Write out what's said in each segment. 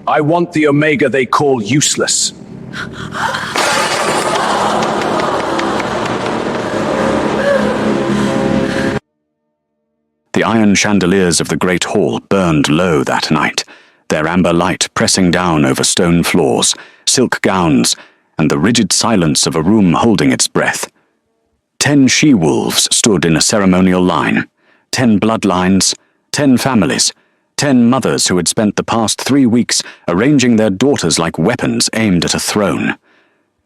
I want the Omega they call useless. The iron chandeliers of the great hall burned low that night, their amber light pressing down over stone floors, silk gowns, and the rigid silence of a room holding its breath. 10 she-wolves stood in a ceremonial line, 10 bloodlines, 10 families, 10 mothers who had spent the past 3 weeks arranging their daughters like weapons aimed at a throne.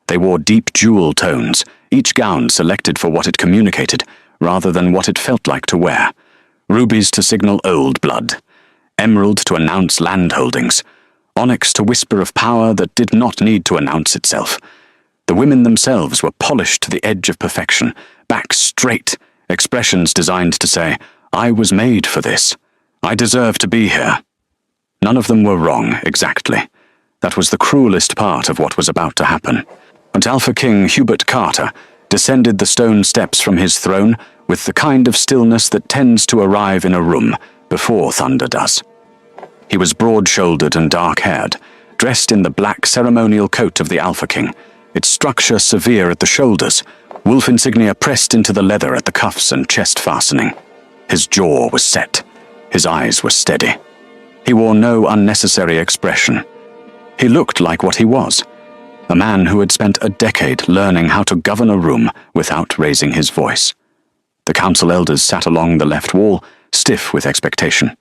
They wore deep jewel tones, each gown selected for what it communicated, rather than what it felt like to wear. Rubies to signal old blood, emerald to announce land holdings, onyx to whisper of power that did not need to announce itself. The women themselves were polished to the edge of perfection, back straight, expressions designed to say, "I was made for this. I deserve to be here." None of them were wrong, exactly. That was the cruelest part of what was about to happen. And Alpha King Hubert Carter descended the stone steps from his throne with the kind of stillness that tends to arrive in a room before thunder does. He was broad-shouldered and dark-haired, dressed in the black ceremonial coat of the Alpha King, its structure severe at the shoulders, wolf insignia pressed into the leather at the cuffs and chest fastening. His jaw was set. His eyes were steady. He wore no unnecessary expression. He looked like what he was, a man who had spent a decade learning how to govern a room without raising his voice. The council elders sat along the left wall, stiff with expectation.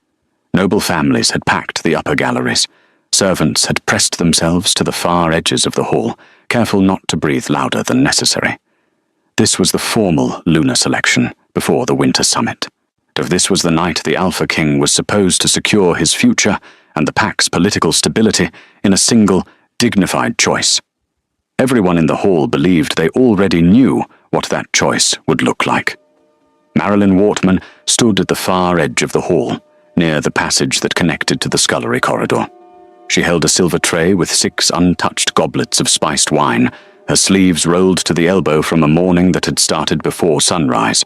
Noble families had packed the upper galleries. Servants had pressed themselves to the far edges of the hall, careful not to breathe louder than necessary. This was the formal lunar selection before the winter summit. If this was the night the Alpha King was supposed to secure his future and the Pack's political stability in a single, dignified choice. Everyone in the hall believed they already knew what that choice would look like. Marilyn Wortman stood at the far edge of the hall, near the passage that connected to the scullery corridor. She held a silver tray with 6 untouched goblets of spiced wine, her sleeves rolled to the elbow from a morning that had started before sunrise.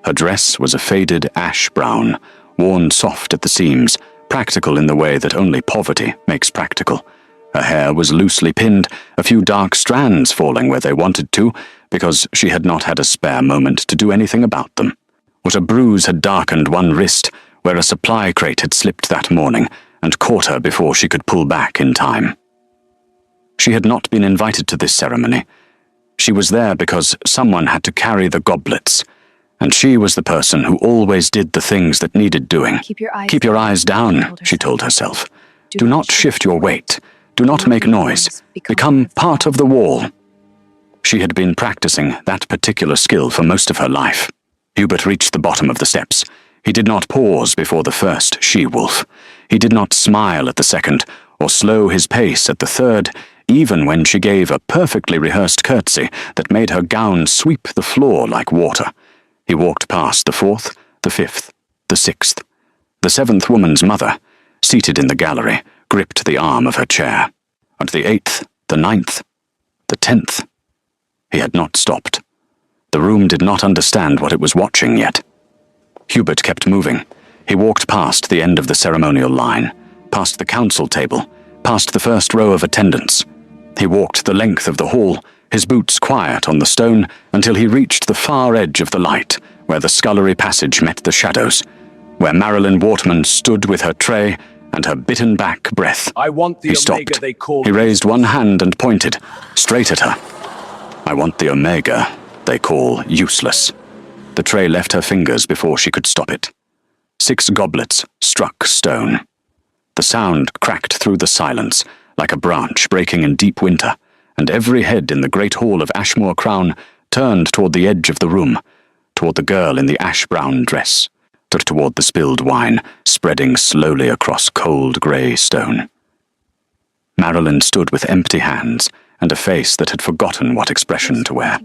Her dress was a faded ash brown, worn soft at the seams, practical in the way that only poverty makes practical. Her hair was loosely pinned, a few dark strands falling where they wanted to, because she had not had a spare moment to do anything about them. What a bruise had darkened one wrist, where a supply crate had slipped that morning, and caught her before she could pull back in time. She had not been invited to this ceremony. She was there because someone had to carry the goblets, and she was the person who always did the things that needed doing. Keep your eyes down, she told herself. Do not shift your weight. Do not make noise. Become part of the wall. She had been practicing that particular skill for most of her life. Hubert reached the bottom of the steps. He did not pause before the first she-wolf. He did not smile at the second, or slow his pace at the third, even when she gave a perfectly rehearsed curtsy that made her gown sweep the floor like water. He walked past the 4th, the 5th, the 6th. The 7th woman's mother, seated in the gallery, gripped the arm of her chair. And the 8th, the 9th, the 10th. He had not stopped. The room did not understand what it was watching yet. Hubert kept moving. He walked past the end of the ceremonial line, past the council table, past the first row of attendants. He walked the length of the hall, his boots quiet on the stone, until he reached the far edge of the light, where the scullery passage met the shadows, where Marilyn Wortman stood with her tray and her bitten-back breath. I want the He Omega stopped. they call He raised one hand and pointed, straight at her. I want the Omega they call useless. The tray left her fingers before she could stop it. 6 goblets struck stone. The sound cracked through the silence, like a branch breaking in deep winter, and every head in the great hall of Ashmore Crown turned toward the edge of the room, toward the girl in the ash-brown dress, toward the spilled wine spreading slowly across cold grey stone. Marilyn stood with empty hands and a face that had forgotten what expression to wear.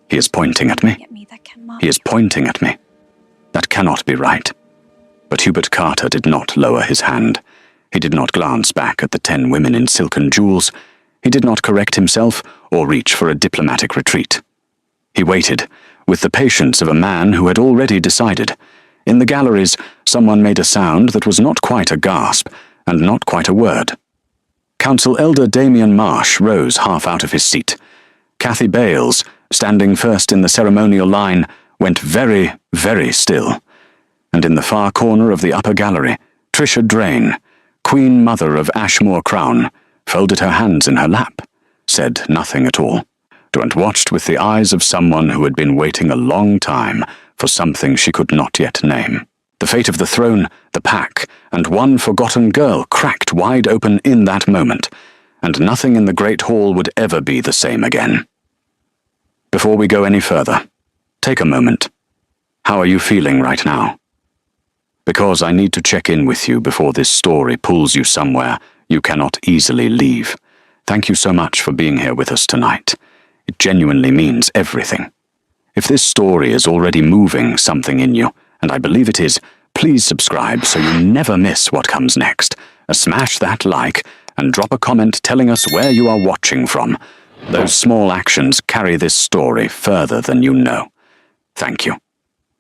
He is pointing at me. He is pointing at me. That cannot be right. But Hubert Carter did not lower his hand. He did not glance back at the 10 women in silken jewels. He did not correct himself or reach for a diplomatic retreat. He waited, with the patience of a man who had already decided. In the galleries, someone made a sound that was not quite a gasp, and not quite a word. Council Elder Damien Marsh rose half out of his seat. Kathy Bales, standing first in the ceremonial line, went very, very still. And in the far corner of the upper gallery, Trisha Drain, Queen Mother of Ashmore Crown, folded her hands in her lap, said nothing at all, and watched with the eyes of someone who had been waiting a long time for something she could not yet name. The fate of the throne, the pack, and one forgotten girl cracked wide open in that moment, and nothing in the great hall would ever be the same again. Before we go any further, take a moment. How are you feeling right now? Because I need to check in with you before this story pulls you somewhere you cannot easily leave. Thank you so much for being here with us tonight. It genuinely means everything. If this story is already moving something in you, and I believe it is, please subscribe so you never miss what comes next. Smash that like, and drop a comment telling us where you are watching from. Those small actions carry this story further than you know. Thank you.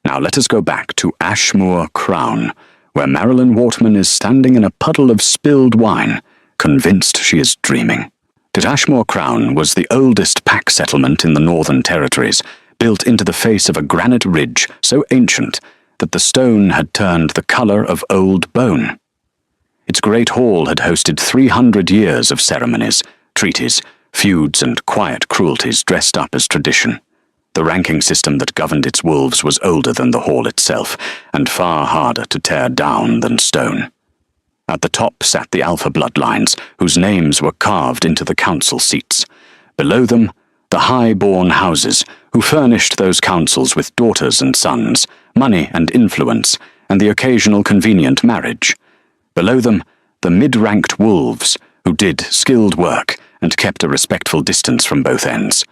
Now let us go back to Ashmore Crown, where Marilyn Wortman is standing in a puddle of spilled wine, convinced she is dreaming. Ashmore Crown was the oldest pack settlement in the Northern Territories, built into the face of a granite ridge so ancient that the stone had turned the colour of old bone. Its great hall had hosted 300 years of ceremonies, treaties, feuds, and quiet cruelties dressed up as tradition. The ranking system that governed its wolves was older than the hall itself, and far harder to tear down than stone. At the top sat the Alpha bloodlines, whose names were carved into the council seats. Below them, the high-born houses, who furnished those councils with daughters and sons, money and influence, and the occasional convenient marriage. Below them, the mid-ranked wolves, who did skilled work and kept a respectful distance from both ends.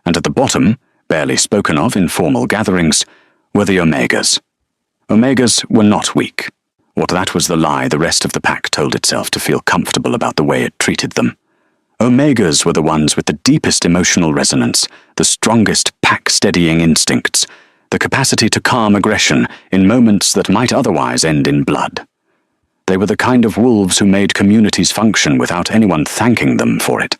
And at the bottom, barely spoken of in formal gatherings, were the Omegas. Omegas were not weak. Or that was the lie the rest of the pack told itself to feel comfortable about the way it treated them. Omegas were the ones with the deepest emotional resonance, the strongest pack-steadying instincts, the capacity to calm aggression in moments that might otherwise end in blood. They were the kind of wolves who made communities function without anyone thanking them for it.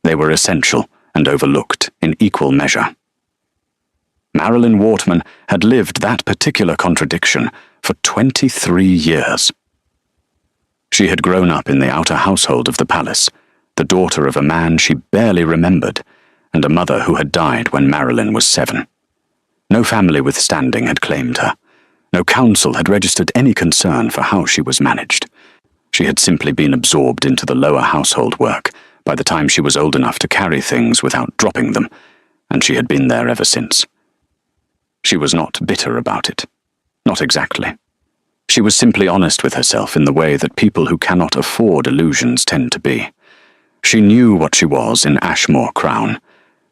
They were essential and overlooked in equal measure. Marilyn Wortman had lived that particular contradiction for 23 years. She had grown up in the outer household of the palace, the daughter of a man she barely remembered, and a mother who had died when Marilyn was 7. No family with standing had claimed her. No council had registered any concern for how she was managed. She had simply been absorbed into the lower household work by the time she was old enough to carry things without dropping them, and she had been there ever since. She was not bitter about it. Not exactly. She was simply honest with herself in the way that people who cannot afford illusions tend to be. She knew what she was in Ashmore Crown.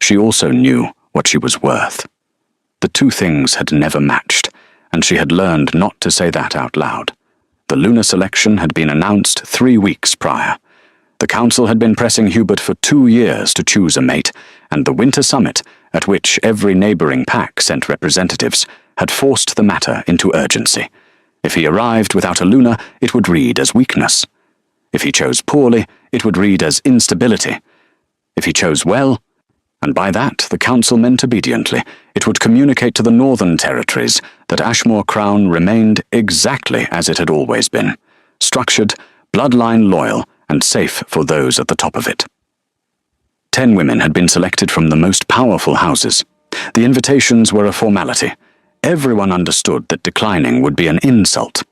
She also knew what she was worth. The two things had never matched, and she had learned not to say that out loud. The lunar selection had been announced 3 weeks prior. The council had been pressing Hubert for 2 years to choose a mate, and the winter summit, at which every neighbouring pack sent representatives, had forced the matter into urgency. If he arrived without a lunar, it would read as weakness. If he chose poorly, it would read as instability. If he chose well, and by that the council meant obediently, it would communicate to the Northern Territories that Ashmore Crown remained exactly as it had always been, structured, bloodline loyal, and safe for those at the top of it. 10 women had been selected from the most powerful houses. The invitations were a formality. Everyone understood that declining would be an insult.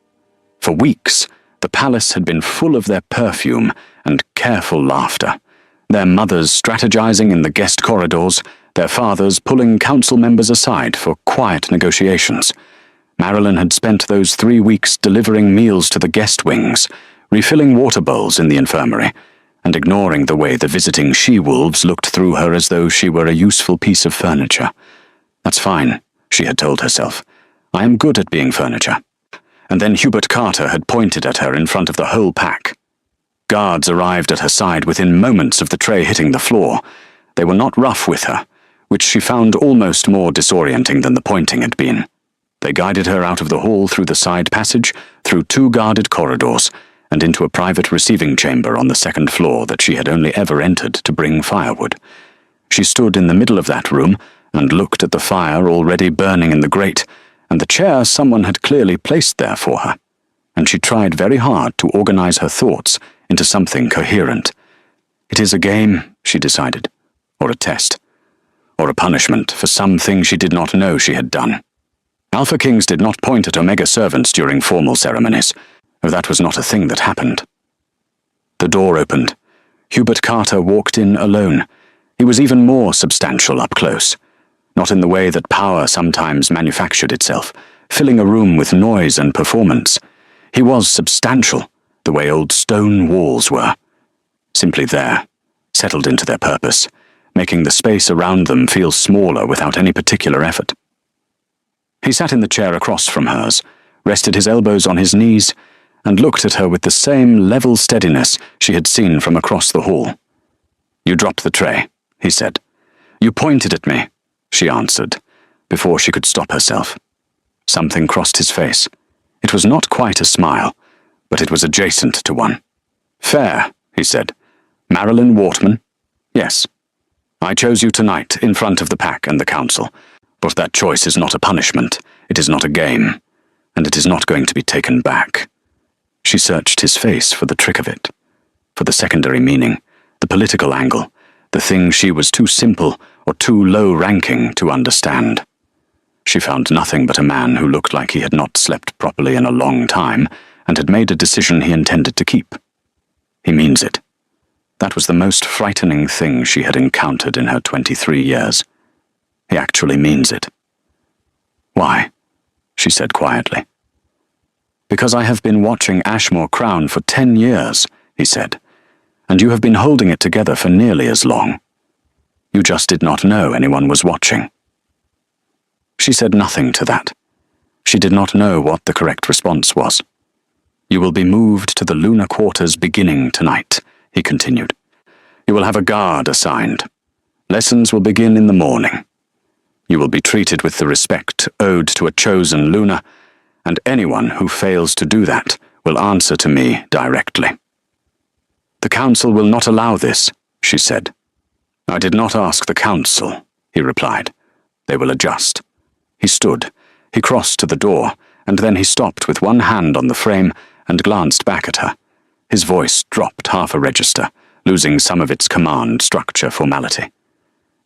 For weeks, the palace had been full of their perfume and careful laughter, their mothers strategizing in the guest corridors, their fathers pulling council members aside for quiet negotiations. Marilyn had spent those 3 weeks delivering meals to the guest wings, refilling water bowls in the infirmary, and ignoring the way the visiting she-wolves looked through her as though she were a useful piece of furniture. That's fine, she had told herself. I am good at being furniture. And then Hubert Carter had pointed at her in front of the whole pack. Guards arrived at her side within moments of the tray hitting the floor. They were not rough with her, which she found almost more disorienting than the pointing had been. They guided her out of the hall through the side passage, through 2 guarded corridors, and into a private receiving chamber on the second floor that she had only ever entered to bring firewood. She stood in the middle of that room and looked at the fire already burning in the grate, and the chair someone had clearly placed there for her, and she tried very hard to organize her thoughts into something coherent. It is a game, she decided, or a test, or a punishment for something she did not know she had done. Alpha Kings did not point at Omega servants during formal ceremonies, or that was not a thing that happened. The door opened. Hubert Carter walked in alone. He was even more substantial up close, not in the way that power sometimes manufactured itself, filling a room with noise and performance. He was substantial, the way old stone walls were. Simply there, settled into their purpose, making the space around them feel smaller without any particular effort. He sat in the chair across from hers, rested his elbows on his knees, and looked at her with the same level steadiness she had seen from across the hall. "You dropped the tray," he said. "You pointed at me," she answered, before she could stop herself. Something crossed his face. It was not quite a smile, but it was adjacent to one. "Fair," he said. "Marilyn Wortman? Yes. I chose you tonight in front of the pack and the council, but that choice is not a punishment, it is not a game, and it is not going to be taken back." She searched his face for the trick of it, for the secondary meaning, the political angle, the thing she was too simple or too low-ranking to understand. She found nothing but a man who looked like he had not slept properly in a long time and had made a decision he intended to keep. He means it. That was the most frightening thing she had encountered in her 23 years. He actually means it. "Why?" she said quietly. "Because I have been watching Ashmore Crown for 10 years, he said, "and you have been holding it together for nearly as long. You just did not know anyone was watching." She said nothing to that. She did not know what the correct response was. "You will be moved to the lunar quarters beginning tonight," he continued. "You will have a guard assigned. Lessons will begin in the morning. You will be treated with the respect owed to a chosen lunar, and anyone who fails to do that will answer to me directly." "The council will not allow this," she said. "I did not ask the council," he replied. "They will adjust." He stood. He crossed to the door, and then he stopped with one hand on the frame and glanced back at her. His voice dropped half a register, losing some of its command structure formality.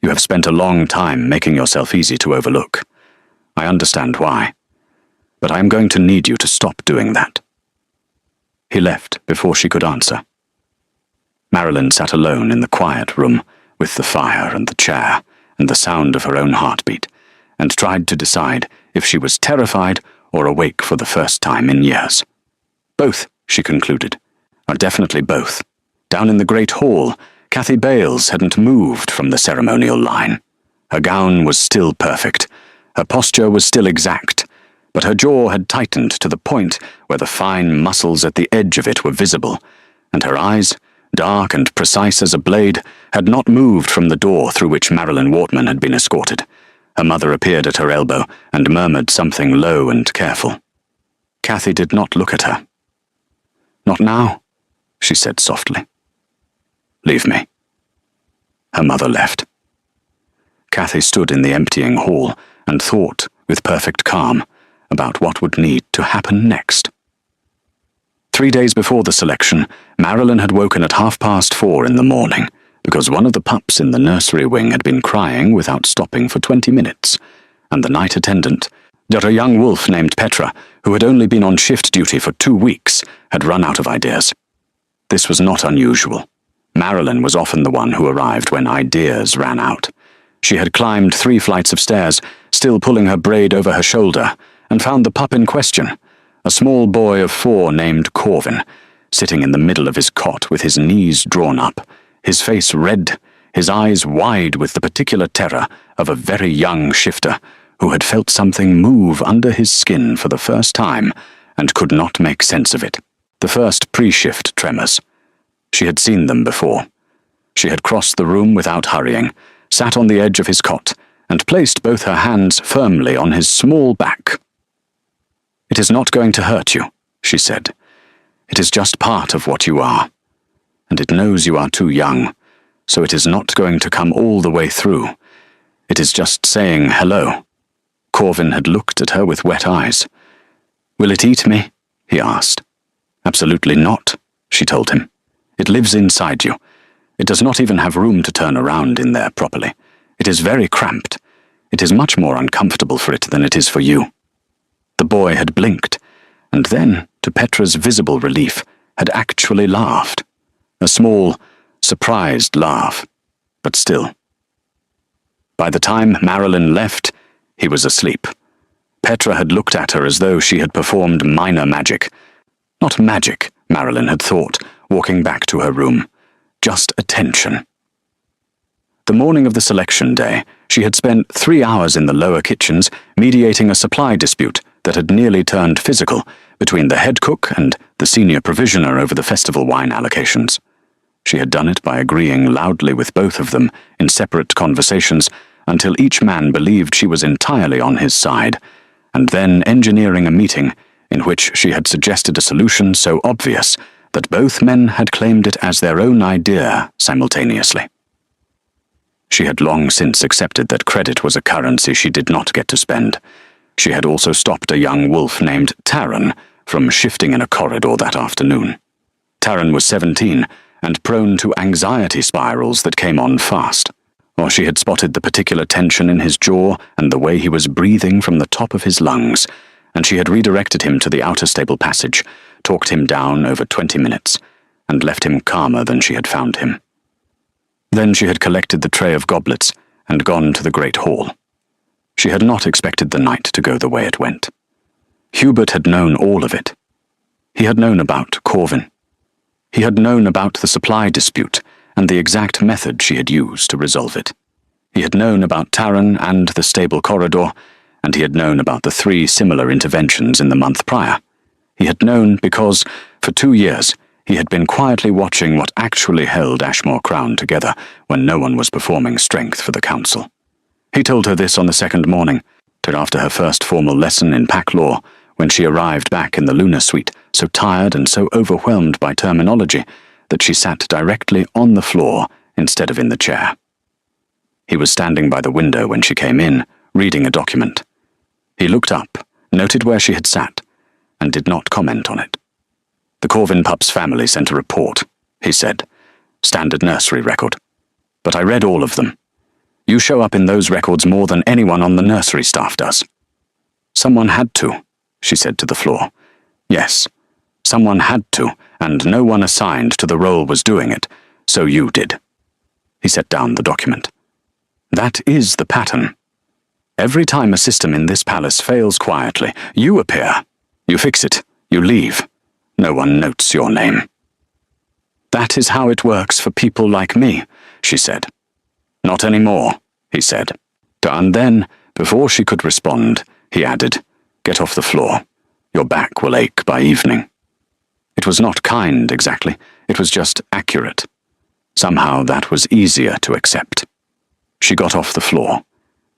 "You have spent a long time making yourself easy to overlook. I understand why. But I am going to need you to stop doing that." He left before she could answer. Marilyn sat alone in the quiet room, with the fire and the chair and the sound of her own heartbeat, and tried to decide if she was terrified or awake for the first time in years. Both, she concluded, are definitely both. Down in the great hall, Kathy Bales hadn't moved from the ceremonial line. Her gown was still perfect. Her posture was still exact, but her jaw had tightened to the point where the fine muscles at the edge of it were visible, and her eyes, dark and precise as a blade, had not moved from the door through which Marilyn Wortman had been escorted. Her mother appeared at her elbow and murmured something low and careful. Kathy did not look at her. "Not now," she said softly. "Leave me." Her mother left. Kathy stood in the emptying hall and thought, with perfect calm, about what would need to happen next. 3 days before the selection, Marilyn had woken at 4:30 in the morning, because one of the pups in the nursery wing had been crying without stopping for 20 minutes, and the night attendant, a young wolf named Petra, who had only been on shift duty for 2 weeks, had run out of ideas. This was not unusual. Marilyn was often the one who arrived when ideas ran out. She had climbed 3 flights of stairs, still pulling her braid over her shoulder, and found the pup in question, a small boy of 4 named Corvin, sitting in the middle of his cot with his knees drawn up, his face red, his eyes wide with the particular terror of a very young shifter who had felt something move under his skin for the first time and could not make sense of it. The first pre-shift tremors. She had seen them before. She had crossed the room without hurrying, sat on the edge of his cot, and placed both her hands firmly on his small back. "It is not going to hurt you," she said. It is just part of what you are, and it knows you are too young, so it is not going to come all the way through. It is just saying hello. Corvin had looked at her with wet eyes. "Will it eat me?" he asked. "Absolutely not," she told him. "It lives inside you. It does not even have room to turn around in there properly. It is very cramped. It is much more uncomfortable for it than it is for you." The boy had blinked, and then, to Petra's visible relief, had actually laughed. A small, surprised laugh, but still. By the time Marilyn left, he was asleep. Petra had looked at her as though she had performed minor magic. Not magic, Marilyn had thought, walking back to her room. Just attention. The morning of the selection day, she had spent 3 hours in the lower kitchens mediating a supply dispute that had nearly turned physical between the head cook and the senior provisioner over the festival wine allocations. She had done it by agreeing loudly with both of them in separate conversations until each man believed she was entirely on his side, and then engineering a meeting in which she had suggested a solution so obvious that both men had claimed it as their own idea simultaneously. She had long since accepted that credit was a currency she did not get to spend. She had also stopped a young wolf named Taran from shifting in a corridor that afternoon. Taran was 17 and prone to anxiety spirals that came on fast, or she had spotted the particular tension in his jaw and the way he was breathing from the top of his lungs, and she had redirected him to the outer stable passage, talked him down over 20 minutes, and left him calmer than she had found him. Then she had collected the tray of goblets and gone to the great hall. She had not expected the night to go the way it went. Hubert had known all of it. He had known about Corvin. He had known about the supply dispute and the exact method she had used to resolve it. He had known about Taran and the stable corridor, and he had known about the 3 similar interventions in the month prior. He had known because, for 2 years, he had been quietly watching what actually held Ashmore Crown together when no one was performing strength for the council. He told her this on the second morning, after her first formal lesson in pack law, when she arrived back in the Lunar Suite, so tired and so overwhelmed by terminology that she sat directly on the floor instead of in the chair. He was standing by the window when she came in, reading a document. He looked up, noted where she had sat, and did not comment on it. "The Corvin pup's family sent a report," he said. "Standard nursery record. But I read all of them. You show up in those records more than anyone on the nursery staff does." "Someone had to," she said to the floor. "Yes, someone had to, and no one assigned to the role was doing it, so you did." He set down the document. "That is the pattern. Every time a system in this palace fails quietly, you appear. You fix it. You leave. No one notes your name." "That is how it works for people like me," she said. "Not anymore," he said. And then, before she could respond, he added, "Get off the floor. Your back will ache by evening." It was not kind, exactly. It was just accurate. Somehow that was easier to accept. She got off the floor.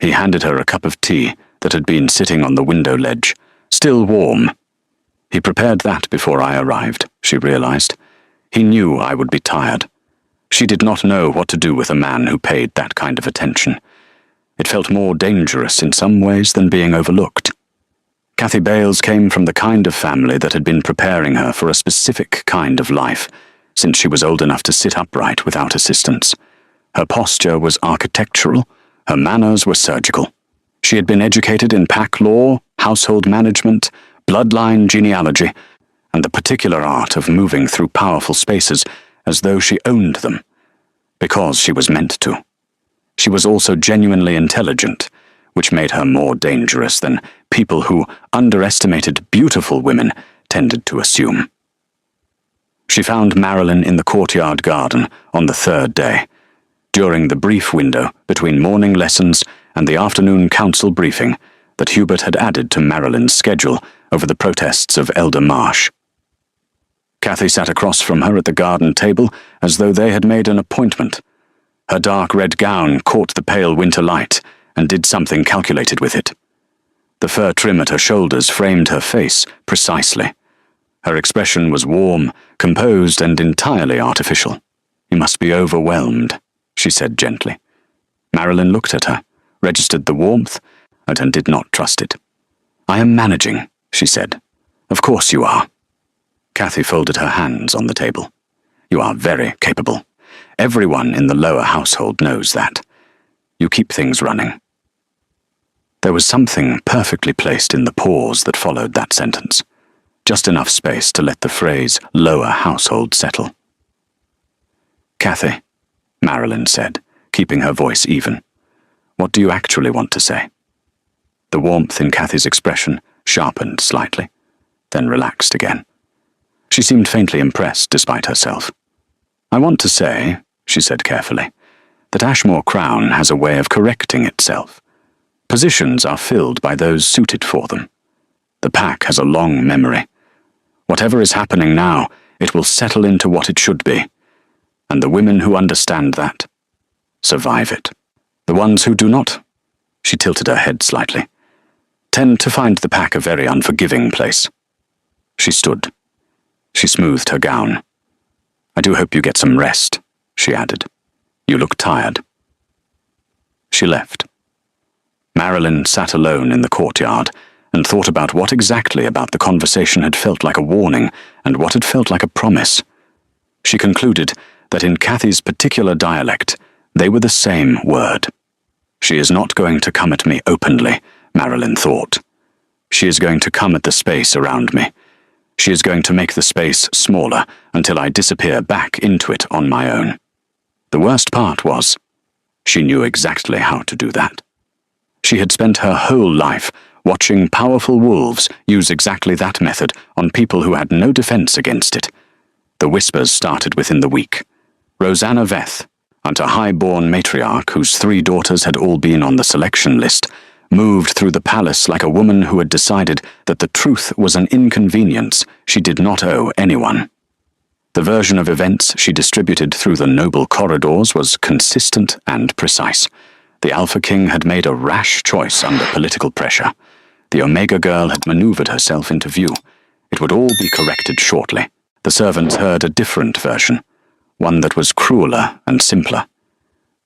He handed her a cup of tea that had been sitting on the window ledge, still warm. He prepared that before I arrived, she realized. He knew I would be tired. She did not know what to do with a man who paid that kind of attention. It felt more dangerous in some ways than being overlooked. Kathy Bales came from the kind of family that had been preparing her for a specific kind of life, since she was old enough to sit upright without assistance. Her posture was architectural, her manners were surgical. She had been educated in pack law, household management, bloodline genealogy, and the particular art of moving through powerful spaces as though she owned them, because she was meant to. She was also genuinely intelligent, which made her more dangerous than people who underestimated beautiful women tended to assume. She found Marilyn in the courtyard garden on the 3rd day, during the brief window between morning lessons and the afternoon council briefing that Hubert had added to Marilyn's schedule over the protests of Elder Marsh. Kathy sat across from her at the garden table as though they had made an appointment. Her dark red gown caught the pale winter light and did something calculated with it. The fur trim at her shoulders framed her face precisely. Her expression was warm, composed, and entirely artificial. "You must be overwhelmed," she said gently. Marilyn looked at her, registered the warmth, and did not trust it. "I am managing," she said. "Of course you are." Kathy folded her hands on the table. "You are very capable. Everyone in the lower household knows that. You keep things running." There was something perfectly placed in the pause that followed that sentence, just enough space to let the phrase lower household settle. "Kathy," Marilyn said, keeping her voice even, "what do you actually want to say?" The warmth in Kathy's expression sharpened slightly, then relaxed again. She seemed faintly impressed despite herself. "I want to say," she said carefully, "that Ashmore Crown has a way of correcting itself. Positions are filled by those suited for them. The pack has a long memory. Whatever is happening now, it will settle into what it should be. And the women who understand that survive it. The ones who do not," she tilted her head slightly, "tend to find the pack a very unforgiving place." She stood. She smoothed her gown. "I do hope you get some rest," she added. "You look tired." She left. Marilyn sat alone in the courtyard and thought about what exactly about the conversation had felt like a warning and what had felt like a promise. She concluded that in Kathy's particular dialect, they were the same word. She is not going to come at me openly, Marilyn thought. She is going to come at the space around me. She is going to make the space smaller until I disappear back into it on my own. The worst part was, she knew exactly how to do that. She had spent her whole life watching powerful wolves use exactly that method on people who had no defense against it. The whispers started within the week. Rosanna Veth, and a high-born matriarch whose 3 daughters had all been on the selection list, moved through the palace like a woman who had decided that the truth was an inconvenience she did not owe anyone. The version of events she distributed through the noble corridors was consistent and precise. The Alpha King had made a rash choice under political pressure. The Omega Girl had maneuvered herself into view. It would all be corrected shortly. The servants heard a different version, one that was crueler and simpler.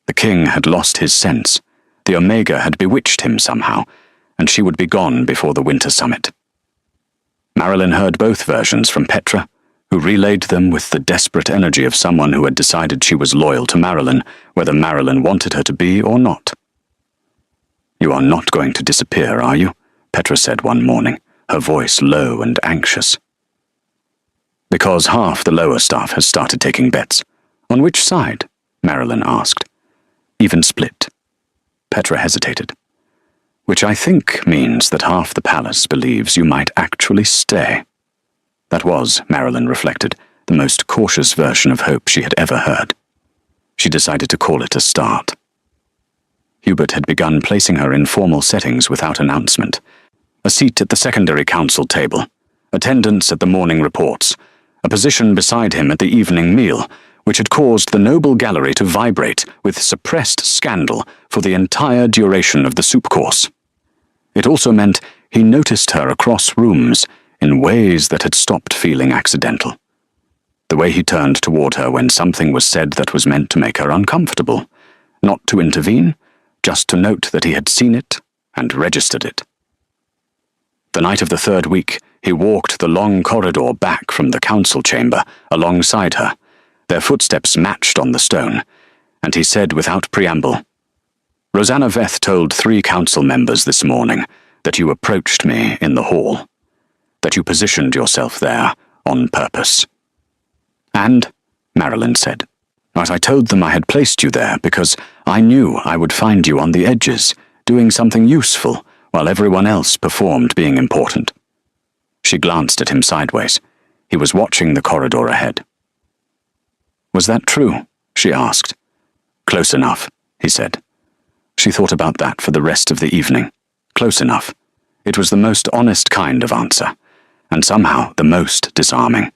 The king had lost his sense. The Omega had bewitched him somehow, and she would be gone before the winter summit. Marilyn heard both versions from Petra, who relayed them with the desperate energy of someone who had decided she was loyal to Marilyn, whether Marilyn wanted her to be or not. "You are not going to disappear, are you?" Petra said one morning, her voice low and anxious. "Because half the lower staff has started taking bets." "On which side?" Marilyn asked. "Even split." Petra hesitated. "Which I think means that half the palace believes you might actually stay." That was, Marilyn reflected, the most cautious version of hope she had ever heard. She decided to call it a start. Hubert had begun placing her in formal settings without announcement. A seat at the secondary council table, attendance at the morning reports, a position beside him at the evening meal, which had caused the noble gallery to vibrate with suppressed scandal for the entire duration of the soup course. It also meant he noticed her across rooms in ways that had stopped feeling accidental. The way he turned toward her when something was said that was meant to make her uncomfortable, not to intervene, just to note that he had seen it and registered it. The night of the 3rd week, he walked the long corridor back from the council chamber alongside her. Their footsteps matched on the stone, and he said without preamble, "Rosanna Veth told 3 council members this morning that you approached me in the hall, that you positioned yourself there on purpose." "And," Marilyn said, "but I told them I had placed you there because I knew I would find you on the edges, doing something useful, while everyone else performed being important." She glanced at him sideways. He was watching the corridor ahead. "Was that true?" she asked. "Close enough," he said. She thought about that for the rest of the evening. Close enough. It was the most honest kind of answer, and somehow the most disarming.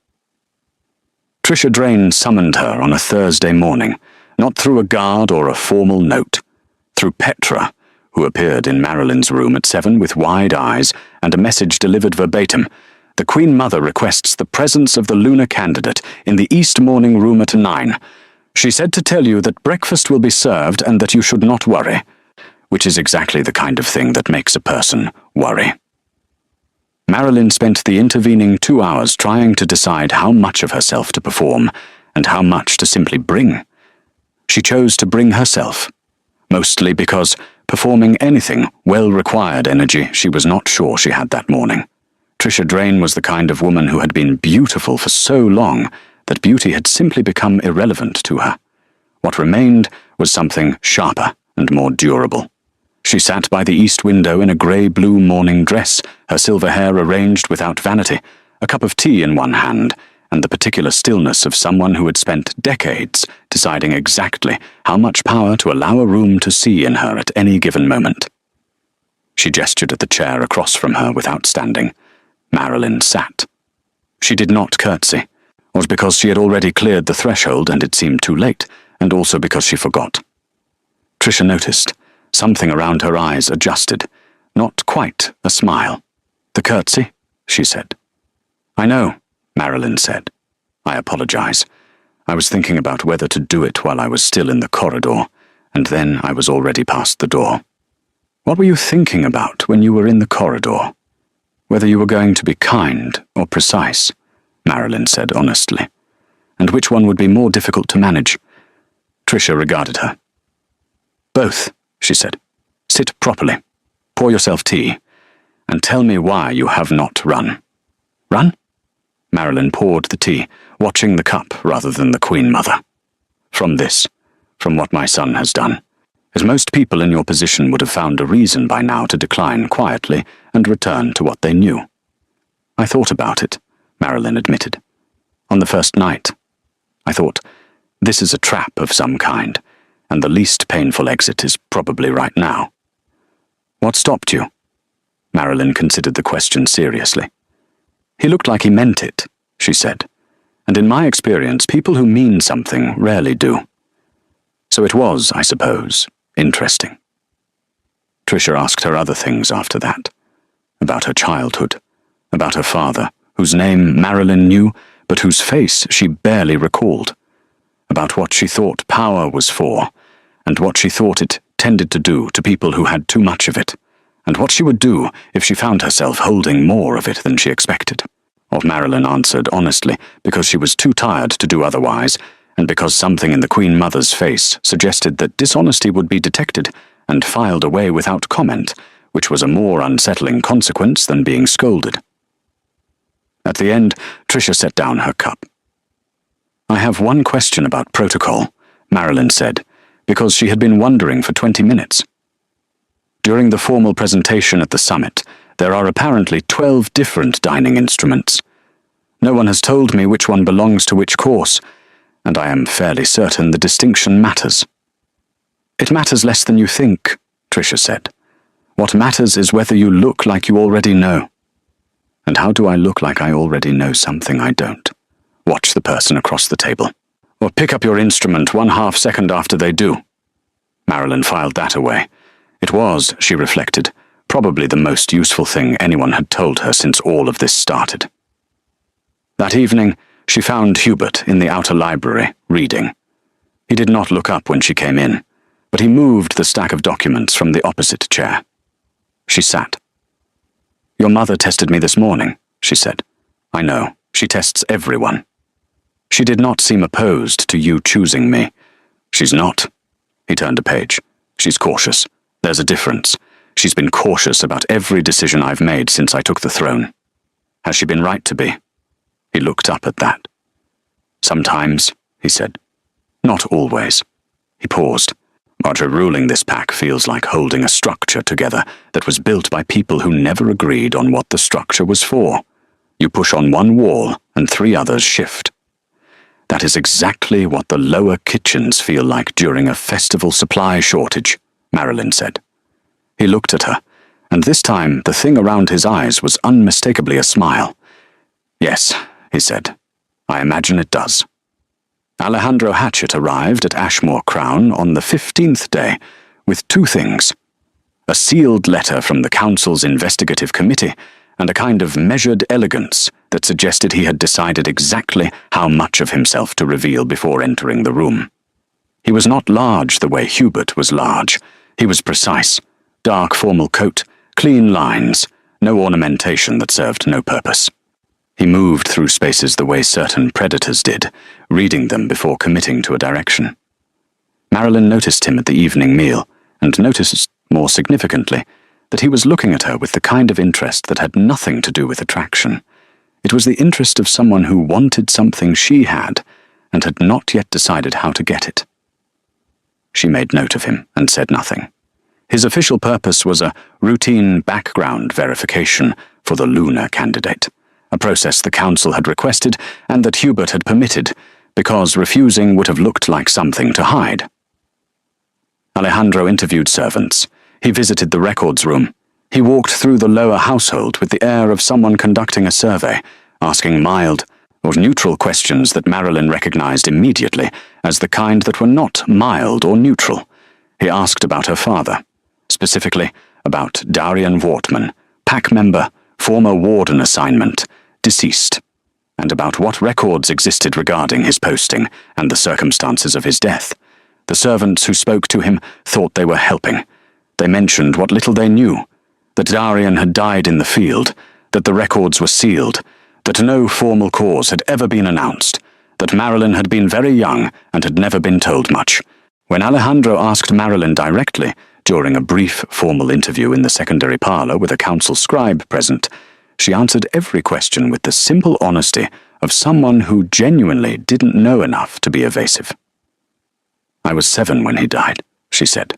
Trisha Drain summoned her on a Thursday morning, not through a guard or a formal note, through Petra, who appeared in Marilyn's room at 7 with wide eyes and a message delivered verbatim, The Queen Mother requests the presence of the lunar candidate in the East morning room at 9. She said to tell you that breakfast will be served and that you should not worry, which is exactly the kind of thing that makes a person worry. Marilyn spent the intervening 2 hours trying to decide how much of herself to perform and how much to simply bring. She chose to bring herself, mostly because performing anything well required energy she was not sure she had that morning. Trisha Drain was the kind of woman who had been beautiful for so long that beauty had simply become irrelevant to her. What remained was something sharper and more durable. She sat by the east window in a grey-blue morning dress, her silver hair arranged without vanity, a cup of tea in one hand, and the particular stillness of someone who had spent decades deciding exactly how much power to allow a room to see in her at any given moment. She gestured at the chair across from her without standing. Marilyn sat. She did not curtsy, or because she had already cleared the threshold and it seemed too late, and also because she forgot. Trisha noticed. Something around her eyes adjusted. Not quite a smile. "The curtsy?" she said. "I know," Marilyn said. "I apologize. I was thinking about whether to do it while I was still in the corridor, and then I was already past the door." "What were you thinking about when you were in the corridor?" "Whether you were going to be kind or precise," Marilyn said honestly. "And which one would be more difficult to manage?" Trisha regarded her. "Both," she said. "Sit properly. Pour yourself tea. And tell me why you have not run." "Run?" Marilyn poured the tea, watching the cup rather than the Queen Mother. "From what my son has done. As most people in your position would have found a reason by now to decline quietly and return to what they knew." "I thought about it," Marilyn admitted. "On the first night. I thought, this is a trap of some kind, and the least painful exit is probably right now." "What stopped you?" Marilyn considered the question seriously. "He looked like he meant it," she said. "And in my experience, people who mean something rarely do. So it was, I suppose, interesting." Trisha asked her other things after that. About her childhood, about her father, whose name Marilyn knew, but whose face she barely recalled. About what she thought power was for, and what she thought it tended to do to people who had too much of it, and what she would do if she found herself holding more of it than she expected. Or Marilyn answered honestly, because she was too tired to do otherwise, and because something in the Queen Mother's face suggested that dishonesty would be detected and filed away without comment, which was a more unsettling consequence than being scolded. At the end, Trisha set down her cup. "I have one question about protocol," Marilyn said, because she had been wondering for 20 minutes. "During the formal presentation at the summit, there are apparently 12 different dining instruments. No one has told me which one belongs to which course, and I am fairly certain the distinction matters." "It matters less than you think," Trisha said. "What matters is whether you look like you already know." "And how do I look like I already know something I don't?" "Watch the person across the table. Or pick up your instrument 1/2 second after they do." Marilyn filed that away. It was, she reflected, probably the most useful thing anyone had told her since all of this started. That evening, she found Hubert in the outer library, reading. He did not look up when she came in, but he moved the stack of documents from the opposite chair. She sat. "Your mother tested me this morning," she said. "I know, she tests everyone. She did not seem opposed to you choosing me." "She's not." He turned a page. "She's cautious. There's a difference. She's been cautious about every decision I've made since I took the throne. Has she been right to be?" He looked up at that. "Sometimes," he said. "Not always." He paused. "Roger, ruling this pack feels like holding a structure together that was built by people who never agreed on what the structure was for. You push on one wall and 3 others shift. That is exactly what the lower kitchens feel like during a festival supply shortage," Marilyn said. He looked at her, and this time the thing around his eyes was unmistakably a smile. "Yes," he said. "I imagine it does." Alejandro Hatchett arrived at Ashmore Crown on the 15th day with 2 things: a sealed letter from the Council's investigative committee and a kind of measured elegance that suggested he had decided exactly how much of himself to reveal before entering the room. He was not large the way Hubert was large. He was precise, dark formal coat, clean lines, no ornamentation that served no purpose. He moved through spaces the way certain predators did, reading them before committing to a direction. Marilyn noticed him at the evening meal, and noticed, more significantly, that he was looking at her with the kind of interest that had nothing to do with attraction. It was the interest of someone who wanted something she had, and had not yet decided how to get it. She made note of him and said nothing. His official purpose was a routine background verification for the Luna candidate, a process the council had requested and that Hubert had permitted, because refusing would have looked like something to hide. Alejandro interviewed servants. He visited the records room. He walked through the lower household with the air of someone conducting a survey, asking mild or neutral questions that Marilyn recognized immediately as the kind that were not mild or neutral. He asked about her father, specifically about Darian Wortman, pack member, former warden assignment, deceased, and about what records existed regarding his posting and the circumstances of his death. The servants who spoke to him thought they were helping. They mentioned what little they knew, that Darian had died in the field, that the records were sealed, that no formal cause had ever been announced, that Marilyn had been very young and had never been told much. When Alejandro asked Marilyn directly, during a brief formal interview in the secondary parlor with a council scribe present, she answered every question with the simple honesty of someone who genuinely didn't know enough to be evasive. "I was 7 when he died," she said.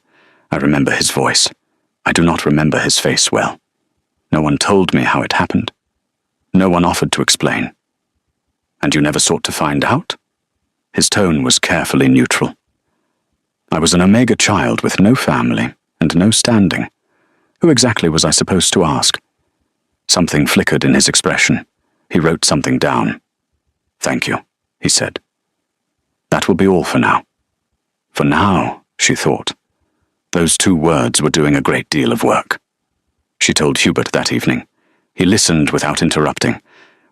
"I remember his voice. I do not remember his face well. No one told me how it happened. No one offered to explain." "And you never sought to find out?" His tone was carefully neutral. "I was an Omega child with no family and no standing. Who exactly was I supposed to ask?" Something flickered in his expression. He wrote something down. "Thank you," he said. "That will be all for now." For now, she thought. Those 2 words were doing a great deal of work. She told Hubert that evening. He listened without interrupting.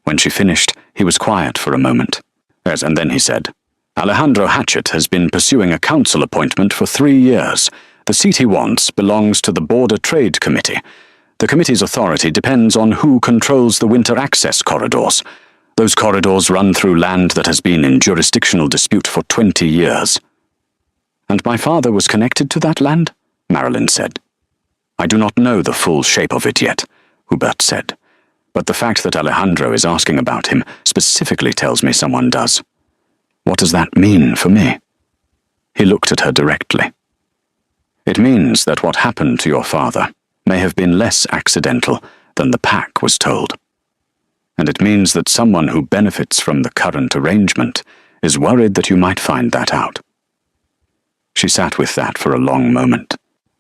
When she finished, he was quiet for a moment. Yes, and then he said, "Alejandro Hatchett has been pursuing a council appointment for 3 years. The seat he wants belongs to the Border Trade Committee. The committee's authority depends on who controls the winter access corridors. Those corridors run through land that has been in jurisdictional dispute for 20 years. "And my father was connected to that land?" Marilyn said. "I do not know the full shape of it yet," Hubert said, "but the fact that Alejandro is asking about him specifically tells me someone does. What does that mean for me?" He looked at her directly. "It means that what happened to your father may have been less accidental than the pack was told. And it means that someone who benefits from the current arrangement is worried that you might find that out." She sat with that for a long moment.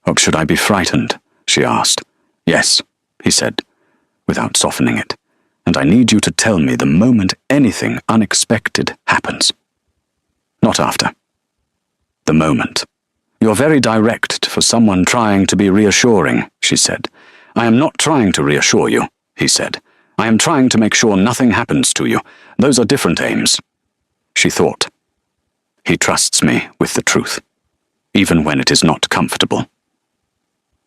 "Oh, should I be frightened?" she asked. "Yes," he said, without softening it. "And I need you to tell me the moment anything unexpected happens. Not after. The moment. You're very direct for someone trying to be reassuring," she said. "I am not trying to reassure you," he said. "I am trying to make sure nothing happens to you. Those are different aims." She thought. He trusts me with the truth, even when it is not comfortable.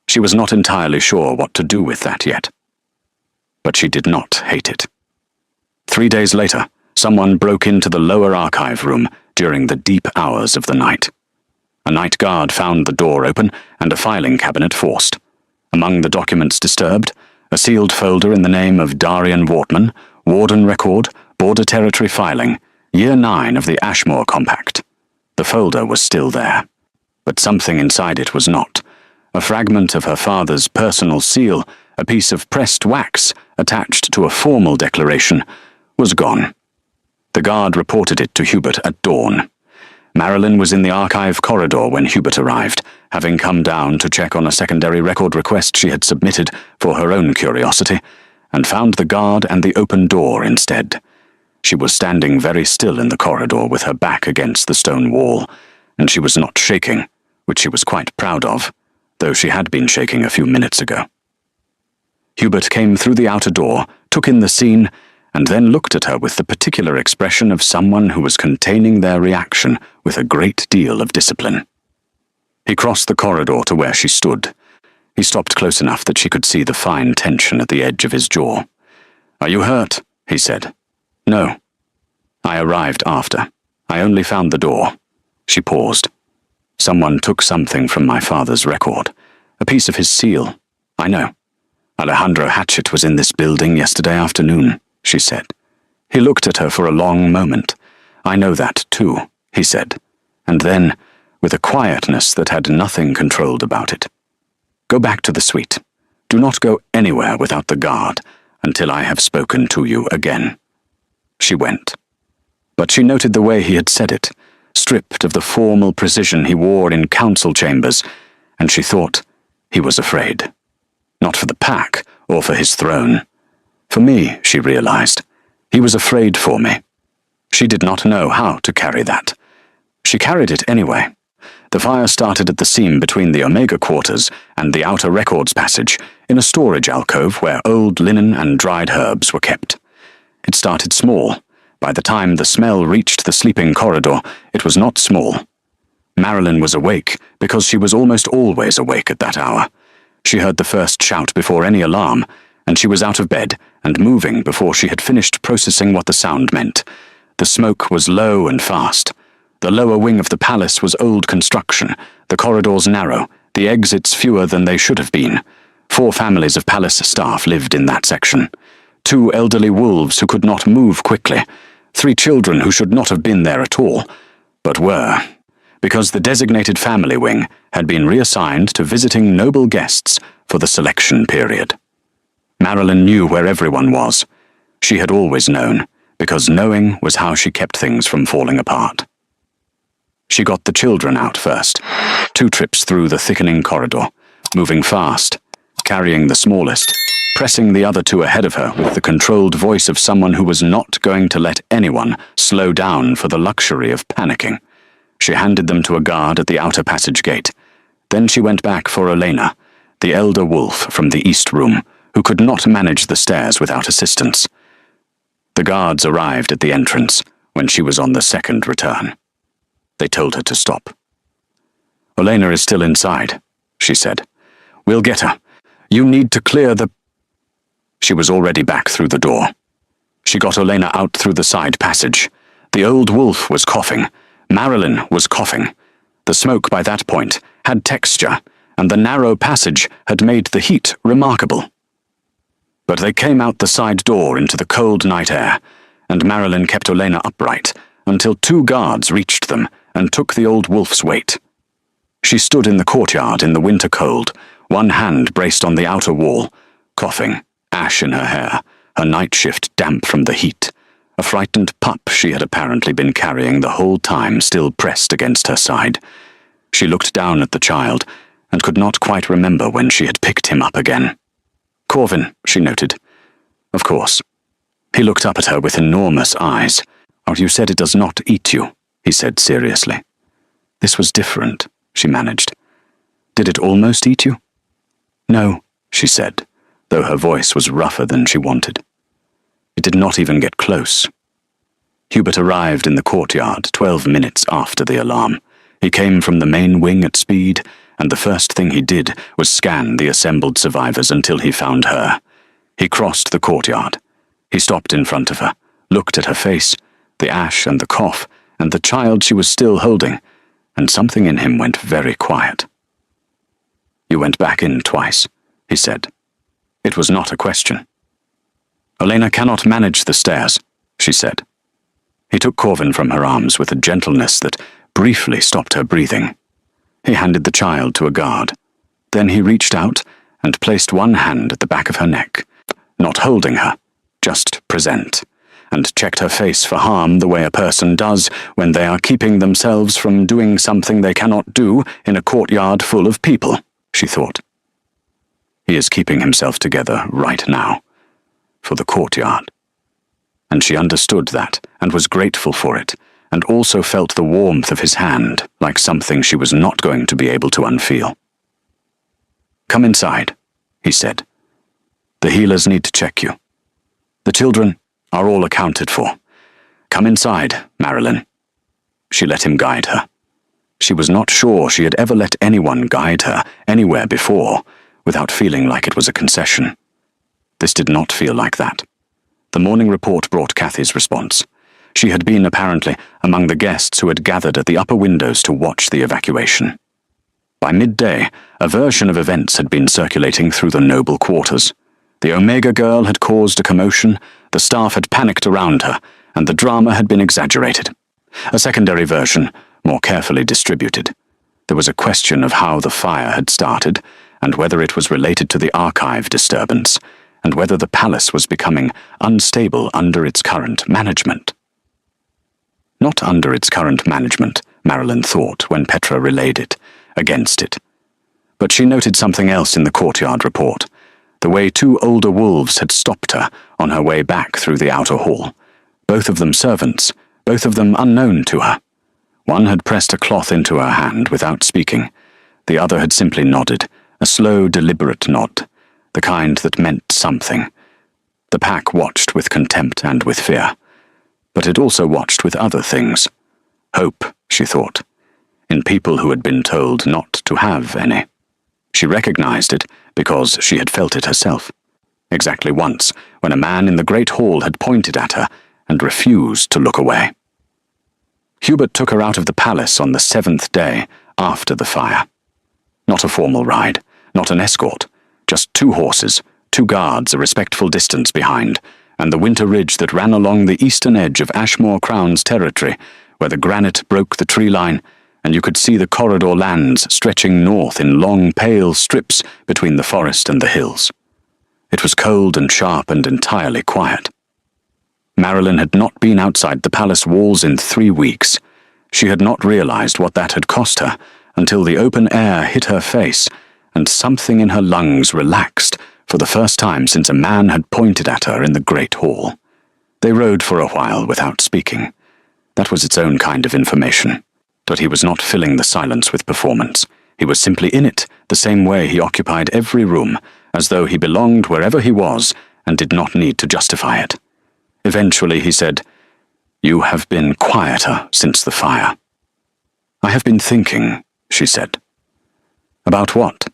She was not entirely sure what to do with that yet. But she did not hate it. 3 days later, someone broke into the lower archive room during the deep hours of the night. A night guard found the door open and a filing cabinet forced. Among the documents disturbed, a sealed folder in the name of Darian Wortman, Warden Record, Border Territory Filing, Year 9 of the Ashmore Compact. The folder was still there, but something inside it was not. A fragment of her father's personal seal, a piece of pressed wax attached to a formal declaration, was gone. The guard reported it to Hubert at dawn. Marilyn was in the archive corridor when Hubert arrived, having come down to check on a secondary record request she had submitted for her own curiosity, and found the guard and the open door instead. She was standing very still in the corridor with her back against the stone wall, and she was not shaking, which she was quite proud of, though she had been shaking a few minutes ago. Hubert came through the outer door, took in the scene, and then looked at her with the particular expression of someone who was containing their reaction with a great deal of discipline. He crossed the corridor to where she stood. He stopped close enough that she could see the fine tension at the edge of his jaw. "Are you hurt?" he said. "No. I arrived after. I only found the door." She paused. "Someone took something from my father's record. A piece of his seal. I know. Alejandro Hatchet was in this building yesterday afternoon," she said. He looked at her for a long moment. "I know that, too," he said. And then, with a quietness that had nothing controlled about it, "Go back to the suite. Do not go anywhere without the guard until I have spoken to you again." She went. But she noted the way he had said it, stripped of the formal precision he wore in council chambers, and she thought he was afraid. Not for the pack or for his throne. For me, she realized. He was afraid for me. She did not know how to carry that. She carried it anyway. The fire started at the seam between the Omega quarters and the outer records passage, in a storage alcove where old linen and dried herbs were kept. It started small. By the time the smell reached the sleeping corridor, it was not small. Marilyn was awake because she was almost always awake at that hour. She heard the first shout before any alarm, and she was out of bed and moving before she had finished processing what the sound meant. The smoke was low and fast. The lower wing of the palace was old construction, the corridors narrow, the exits fewer than they should have been. 4 families of palace staff lived in that section. 2 elderly wolves who could not move quickly. 3 children who should not have been there at all, but were, because the designated family wing had been reassigned to visiting noble guests for the selection period. Marilyn knew where everyone was. She had always known, because knowing was how she kept things from falling apart. She got the children out first, 2 trips through the thickening corridor, moving fast, carrying the smallest, pressing the other 2 ahead of her with the controlled voice of someone who was not going to let anyone slow down for the luxury of panicking. She handed them to a guard at the outer passage gate. Then she went back for Elena, the elder wolf from the east room, who could not manage the stairs without assistance. The guards arrived at the entrance when she was on the second return. They told her to stop. "Elena is still inside," she said. "We'll get her. You need to clear the—" She was already back through the door. She got Elena out through the side passage. The old wolf was coughing. Marilyn was coughing. The smoke by that point had texture, and the narrow passage had made the heat remarkable. But they came out the side door into the cold night air, and Marilyn kept Elena upright until 2 guards reached them and took the old wolf's weight. She stood in the courtyard in the winter cold, one hand braced on the outer wall, coughing, ash in her hair, her night shift damp from the heat. A frightened pup she had apparently been carrying the whole time still pressed against her side. She looked down at the child and could not quite remember when she had picked him up again. "Corvin," she noted. "Of course." He looked up at her with enormous eyes. "Oh, you said it does not eat you," he said seriously. "This was different," she managed. "Did it almost eat you?" "No," she said, though her voice was rougher than she wanted. It did not even get close. Hubert arrived in the courtyard 12 minutes after the alarm. He came from the main wing at speed, and the first thing he did was scan the assembled survivors until he found her. He crossed the courtyard. He stopped in front of her, looked at her face, the ash and the cough, and the child she was still holding, and something in him went very quiet. "You went back in twice," he said. It was not a question. "Elena cannot manage the stairs," she said. He took Corvin from her arms with a gentleness that briefly stopped her breathing. He handed the child to a guard. Then he reached out and placed one hand at the back of her neck, not holding her, just present, and checked her face for harm the way a person does when they are keeping themselves from doing something they cannot do in a courtyard full of people, she thought. He is keeping himself together right now, for the courtyard. And she understood that, and was grateful for it, and also felt the warmth of his hand like something she was not going to be able to unfeel. "Come inside," he said. The healers need to check you. The children are all accounted for. Come inside, Marilyn. She let him guide her. She was not sure she had ever let anyone guide her anywhere before without feeling like it was a concession. This did not feel like that. The morning report brought Kathy's response. She had been, apparently, among the guests who had gathered at the upper windows to watch the evacuation. By midday, a version of events had been circulating through the noble quarters. The Omega girl had caused a commotion, the staff had panicked around her, and the drama had been exaggerated. A secondary version, more carefully distributed. There was a question of how the fire had started, and whether it was related to the archive disturbance, and whether the palace was becoming unstable under its current management. Not under its current management, Marilyn thought when Petra relayed it, against it. But she noted something else in the courtyard report, the way two older wolves had stopped her on her way back through the outer hall, both of them servants, both of them unknown to her. One had pressed a cloth into her hand without speaking. The other had simply nodded, a slow, deliberate nod, the kind that meant something. The pack watched with contempt and with fear, but it also watched with other things. Hope, she thought, in people who had been told not to have any. She recognized it because she had felt it herself. Exactly once, when a man in the great hall had pointed at her and refused to look away. Hubert took her out of the palace on the 7th day after the fire. Not a formal ride, not an escort, just 2 horses, 2 guards a respectful distance behind, and the winter ridge that ran along the eastern edge of Ashmore Crown's territory, where the granite broke the tree line, and you could see the corridor lands stretching north in long, pale strips between the forest and the hills. It was cold and sharp and entirely quiet. Marilyn had not been outside the palace walls in 3 weeks. She had not realized what that had cost her until the open air hit her face and something in her lungs relaxed for the first time since a man had pointed at her in the great hall. They rode for a while without speaking. That was its own kind of information. But he was not filling the silence with performance. He was simply in it, the same way he occupied every room, as though he belonged wherever he was and did not need to justify it. Eventually he said, "You have been quieter since the fire." "I have been thinking," she said. "About what?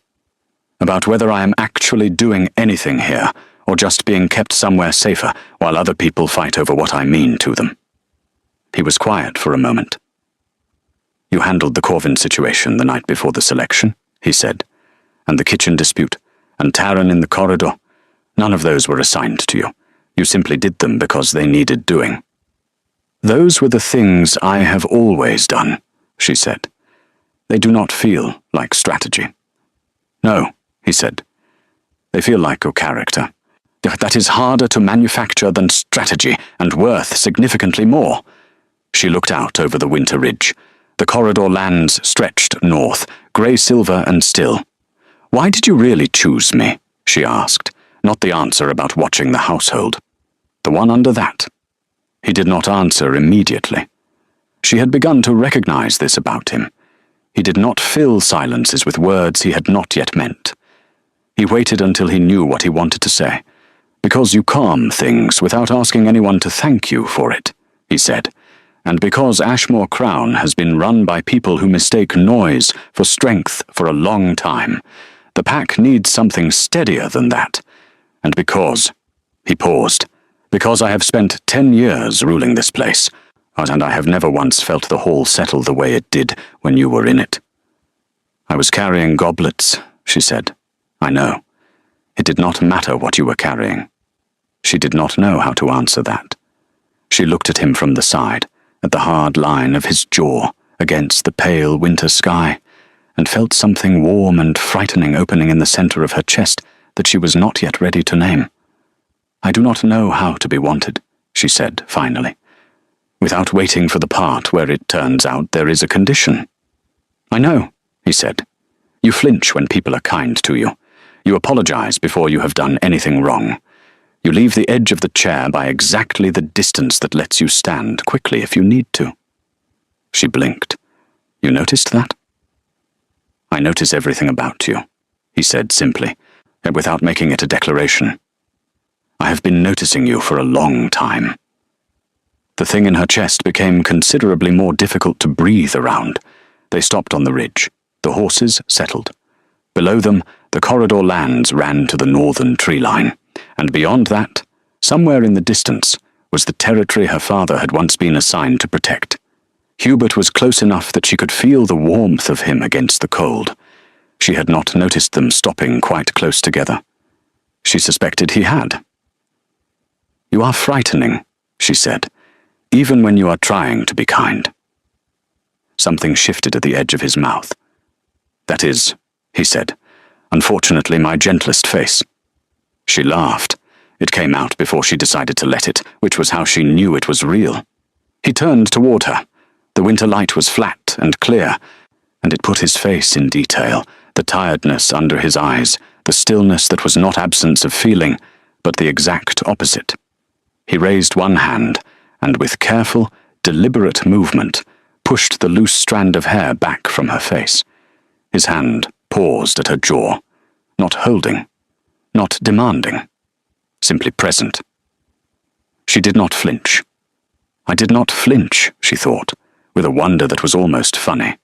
About whether I am actually doing anything here, or just being kept somewhere safer while other people fight over what I mean to them." He was quiet for a moment. "You handled the Corvin situation the night before the selection," he said, "and the kitchen dispute, and Taran in the corridor. None of those were assigned to you. You simply did them because they needed doing." "Those were the things I have always done," she said. "They do not feel like strategy." "No," he said. "They feel like a character. That is harder to manufacture than strategy, and worth significantly more." She looked out over the winter ridge. The corridor lands stretched north, grey-silver and still. "Why did you really choose me?" she asked, not the answer about watching the household. The one under that. He did not answer immediately. She had begun to recognize this about him. He did not fill silences with words he had not yet meant. He waited until he knew what he wanted to say. "Because you calm things without asking anyone to thank you for it," he said. "And because Ashmore Crown has been run by people who mistake noise for strength for a long time, the pack needs something steadier than that. And because," he paused, "because I have spent 10 years ruling this place, and I have never once felt the hall settle the way it did when you were in it." "I was carrying goblets," she said. "I know. It did not matter what you were carrying." She did not know how to answer that. She looked at him from the side, at the hard line of his jaw against the pale winter sky, and felt something warm and frightening opening in the center of her chest that she was not yet ready to name. "I do not know how to be wanted," she said finally, "without waiting for the part where it turns out there is a condition." "I know," he said. "You flinch when people are kind to you. You apologize before you have done anything wrong. You leave the edge of the chair by exactly the distance that lets you stand quickly if you need to." She blinked. "You noticed that?" "I notice everything about you," he said simply, without making it a declaration. I have been noticing you for a long time." The thing in her chest became considerably more difficult to breathe around. They stopped on the ridge. The horses settled. Below them, the corridor lands ran to the northern tree line, and beyond that, somewhere in the distance, was the territory her father had once been assigned to protect. Hubert was close enough that she could feel the warmth of him against the cold. She had not noticed them stopping quite close together. She suspected he had. "You are frightening," she said, "even when you are trying to be kind." Something shifted at the edge of his mouth. "That is," he said, "unfortunately my gentlest face." She laughed. It came out before she decided to let it, which was how she knew it was real. He turned toward her. The winter light was flat and clear, and it put his face in detail, the tiredness under his eyes, the stillness that was not absence of feeling, but the exact opposite. He raised one hand, and with careful, deliberate movement, pushed the loose strand of hair back from her face. His hand paused at her jaw, not holding, not demanding, simply present. She did not flinch. "I did not flinch," she thought, with a wonder that was almost funny.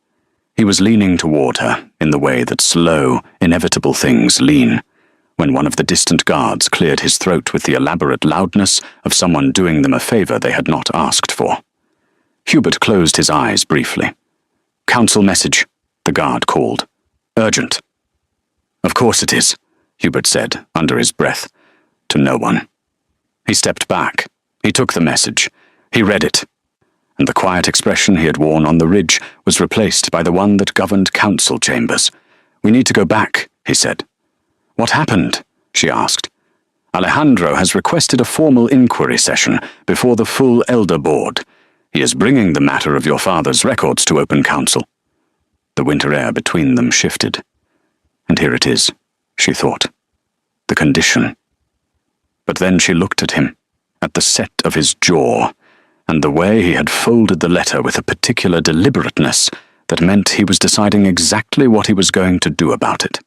He was leaning toward her in the way that slow, inevitable things lean, when one of the distant guards cleared his throat with the elaborate loudness of someone doing them a favor they had not asked for. Hubert closed his eyes briefly. "Council message," the guard called. "Urgent." "Of course it is," Hubert said, under his breath, to no one. He stepped back. He took the message. He read it. And the quiet expression he had worn on the ridge was replaced by the one that governed council chambers. "We need to go back," he said. "What happened?" she asked. "Alejandro has requested a formal inquiry session before the full Elder Board. He is bringing the matter of your father's records to open council." The winter air between them shifted. And here it is, she thought. The condition. But then she looked at him, at the set of his jaw, and the way he had folded the letter with a particular deliberateness that meant he was deciding exactly what he was going to do about it.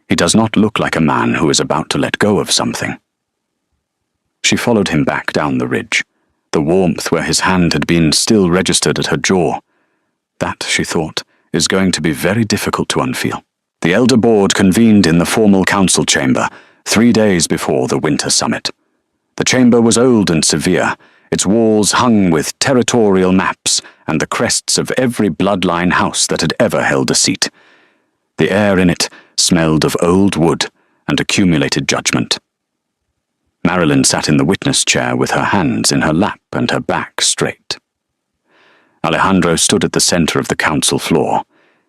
He does not look like a man who is about to let go of something. She followed him back down the ridge, the warmth where his hand had been still registered at her jaw. That, she thought, is going to be very difficult to unfeel. The Elder Board convened in the formal council chamber 3 days before the winter summit. The chamber was old and severe, its walls hung with territorial maps and the crests of every bloodline house that had ever held a seat. The air in it smelled of old wood and accumulated judgment. Marilyn sat in the witness chair with her hands in her lap and her back straight. Alejandro stood at the center of the council floor.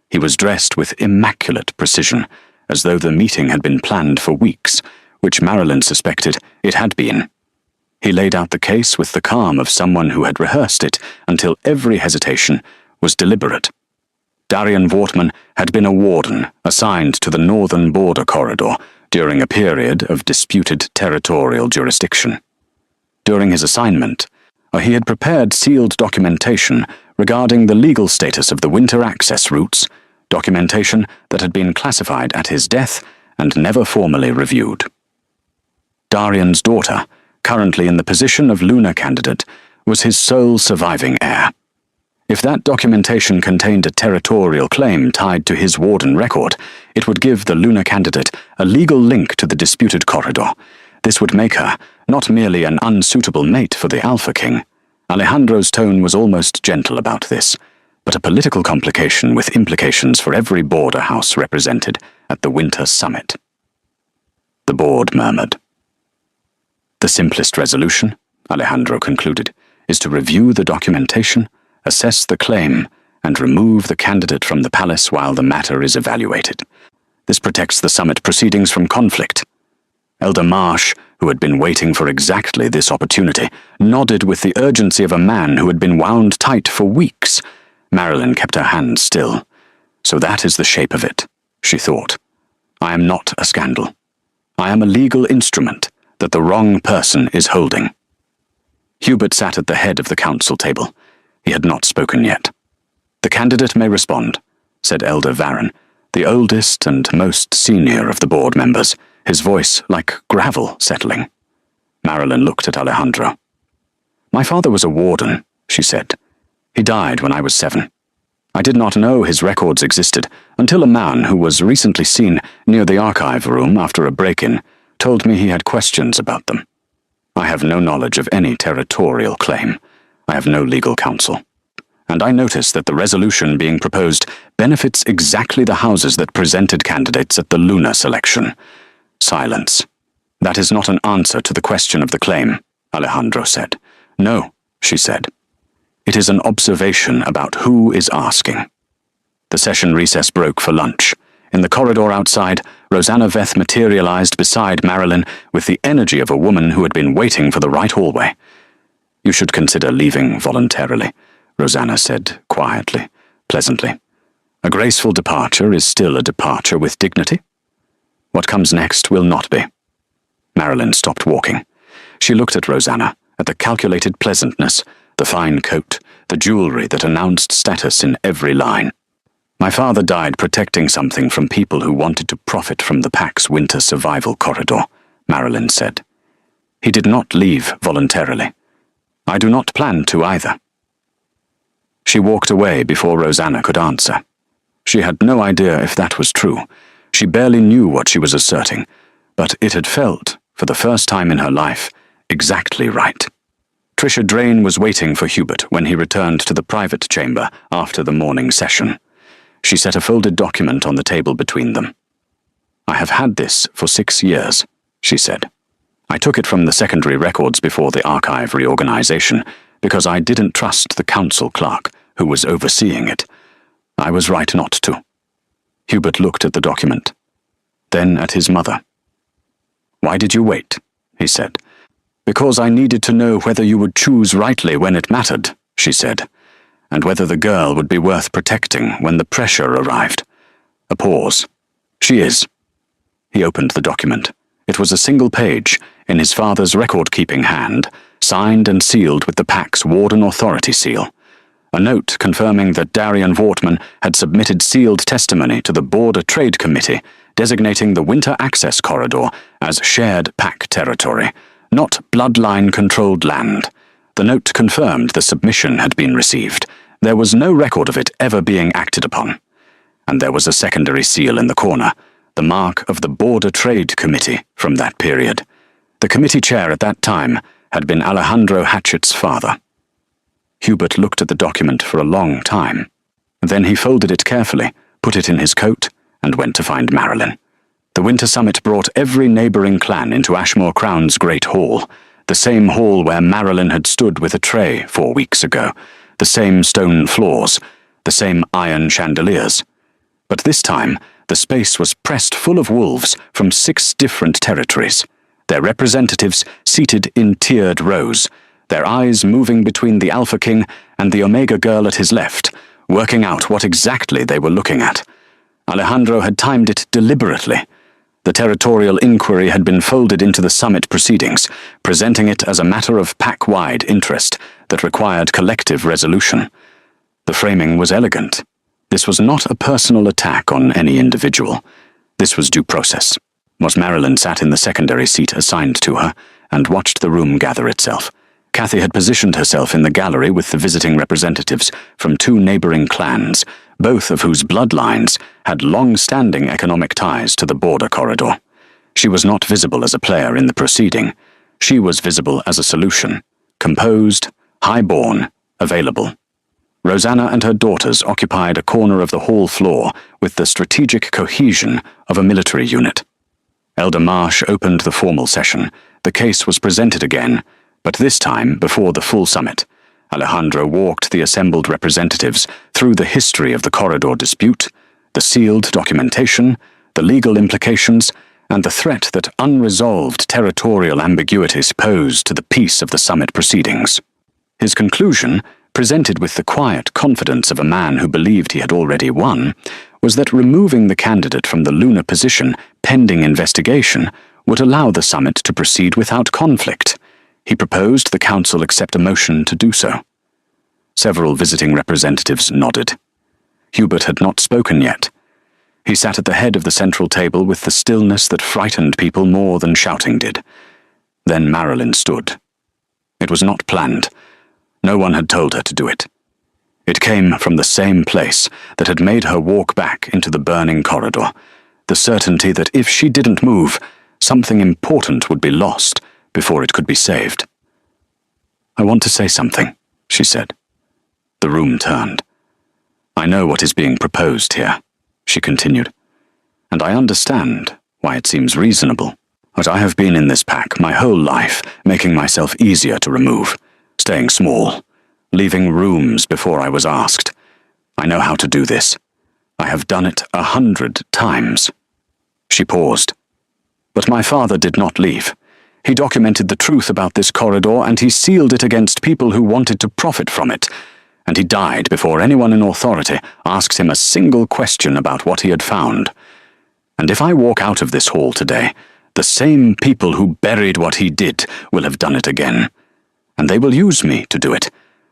He was dressed with immaculate precision, as though the meeting had been planned for weeks, which Marilyn suspected it had been. He laid out the case with the calm of someone who had rehearsed it until every hesitation was deliberate. Darian Wortman had been a warden assigned to the northern border corridor during a period of disputed territorial jurisdiction. During his assignment, he had prepared sealed documentation regarding the legal status of the winter access routes, documentation that had been classified at his death and never formally reviewed. Darian's daughter, currently in the position of Luna candidate, was his sole surviving heir. If that documentation contained a territorial claim tied to his warden record, it would give the Luna candidate a legal link to the disputed corridor. This would make her not merely an unsuitable mate for the Alpha King. Alejandro's tone was almost gentle about this, but a political complication with implications for every border house represented at the winter summit. The board murmured. "The simplest resolution," Alejandro concluded, "is to review the documentation, assess the claim, and remove the candidate from the palace while the matter is evaluated. This protects the summit proceedings from conflict." Elder Marsh, who had been waiting for exactly this opportunity, nodded with the urgency of a man who had been wound tight for weeks. Marilyn kept her hands still. "So that is the shape of it," she thought. "I am not a scandal. I am a legal instrument that the wrong person is holding." Hubert sat at the head of the council table. He had not spoken yet. "The candidate may respond," said Elder Varron, the oldest and most senior of the board members, his voice like gravel settling. Marilyn looked at Alejandro. "My father was a warden," she said. "He died when I was 7. I did not know his records existed until a man who was recently seen near the archive room after a break-in told me he had questions about them. I have no knowledge of any territorial claim. I have no legal counsel. And I notice that the resolution being proposed benefits exactly the houses that presented candidates at the Luna selection." Silence. "That is not an answer to the question of the claim," Alejandro said. "No," she said. "It is an observation about who is asking." The session recess broke for lunch. In the corridor outside, Rosanna Veth materialized beside Marilyn with the energy of a woman who had been waiting for the right hallway. "You should consider leaving voluntarily," Rosanna said quietly, pleasantly. "A graceful departure is still a departure with dignity. What comes next will not be." Marilyn stopped walking. She looked at Rosanna, at the calculated pleasantness, the fine coat, the jewelry that announced status in every line. "My father died protecting something from people who wanted to profit from the Pack's winter survival corridor," Marilyn said. "He did not leave voluntarily. I do not plan to either." She walked away before Rosanna could answer. She had no idea if that was true. She barely knew what she was asserting, but it had felt, for the first time in her life, exactly right. Trisha Drain was waiting for Hubert when he returned to the private chamber after the morning session. She set a folded document on the table between them. "I have had this for 6 years," she said. "I took it from the secondary records before the archive reorganization because I didn't trust the council clerk who was overseeing it. I was right not to." Hubert looked at the document, then at his mother. "Why did you wait?" he said. "Because I needed to know whether you would choose rightly when it mattered," she said, "and whether the girl would be worth protecting when the pressure arrived." A pause. "She is." He opened the document. It was a single page, in his father's record-keeping hand, signed and sealed with the Pack's Warden Authority seal. A note confirming that Darian Wortman had submitted sealed testimony to the Border Trade Committee, designating the Winter Access Corridor as shared Pack territory, not bloodline-controlled land. The note confirmed the submission had been received. There was no record of it ever being acted upon. And there was a secondary seal in the corner, the mark of the Border Trade Committee from that period. The committee chair at that time had been Alejandro Hatchett's father. Hubert looked at the document for a long time. Then he folded it carefully, put it in his coat, and went to find Marilyn. The Winter Summit brought every neighboring clan into Ashmore Crown's Great Hall, the same hall where Marilyn had stood with a tray 4 weeks ago, the same stone floors, the same iron chandeliers. But this time, the space was pressed full of wolves from 6 different territories, their representatives seated in tiered rows, their eyes moving between the Alpha King and the Omega girl at his left, working out what exactly they were looking at. Alejandro had timed it deliberately. The territorial inquiry had been folded into the summit proceedings, presenting it as a matter of pack-wide interest that required collective resolution. The framing was elegant. This was not a personal attack on any individual. This was due process. Marilyn sat in the secondary seat assigned to her and watched the room gather itself. Kathy had positioned herself in the gallery with the visiting representatives from 2 neighboring clans, both of whose bloodlines had long-standing economic ties to the border corridor. She was not visible as a player in the proceeding. She was visible as a solution, composed, high-born, available. Rosanna and her daughters occupied a corner of the hall floor with the strategic cohesion of a military unit. Elder Marsh opened the formal session. The case was presented again, but this time before the full summit. Alejandro walked the assembled representatives through the history of the corridor dispute, the sealed documentation, the legal implications, and the threat that unresolved territorial ambiguities posed to the peace of the summit proceedings. His conclusion, presented with the quiet confidence of a man who believed he had already won, was that removing the candidate from the Luna position pending investigation would allow the summit to proceed without conflict. He proposed the council accept a motion to do so. Several visiting representatives nodded. Hubert had not spoken yet. He sat at the head of the central table with the stillness that frightened people more than shouting did. Then Marilyn stood. It was not planned. No one had told her to do it. It came from the same place that had made her walk back into the burning corridor, the certainty that if she didn't move, something important would be lost before it could be saved. "I want to say something," she said. The room turned. "I know what is being proposed here," she continued, "and I understand why it seems reasonable. But I have been in this pack my whole life, making myself easier to remove, staying small, leaving rooms before I was asked. I know how to do this. I have done it 100 times. She paused. "But my father did not leave. He documented the truth about this corridor, and he sealed it against people who wanted to profit from it. And he died before anyone in authority asked him a single question about what he had found. And if I walk out of this hall today, the same people who buried what he did will have done it again. And they will use me to do it,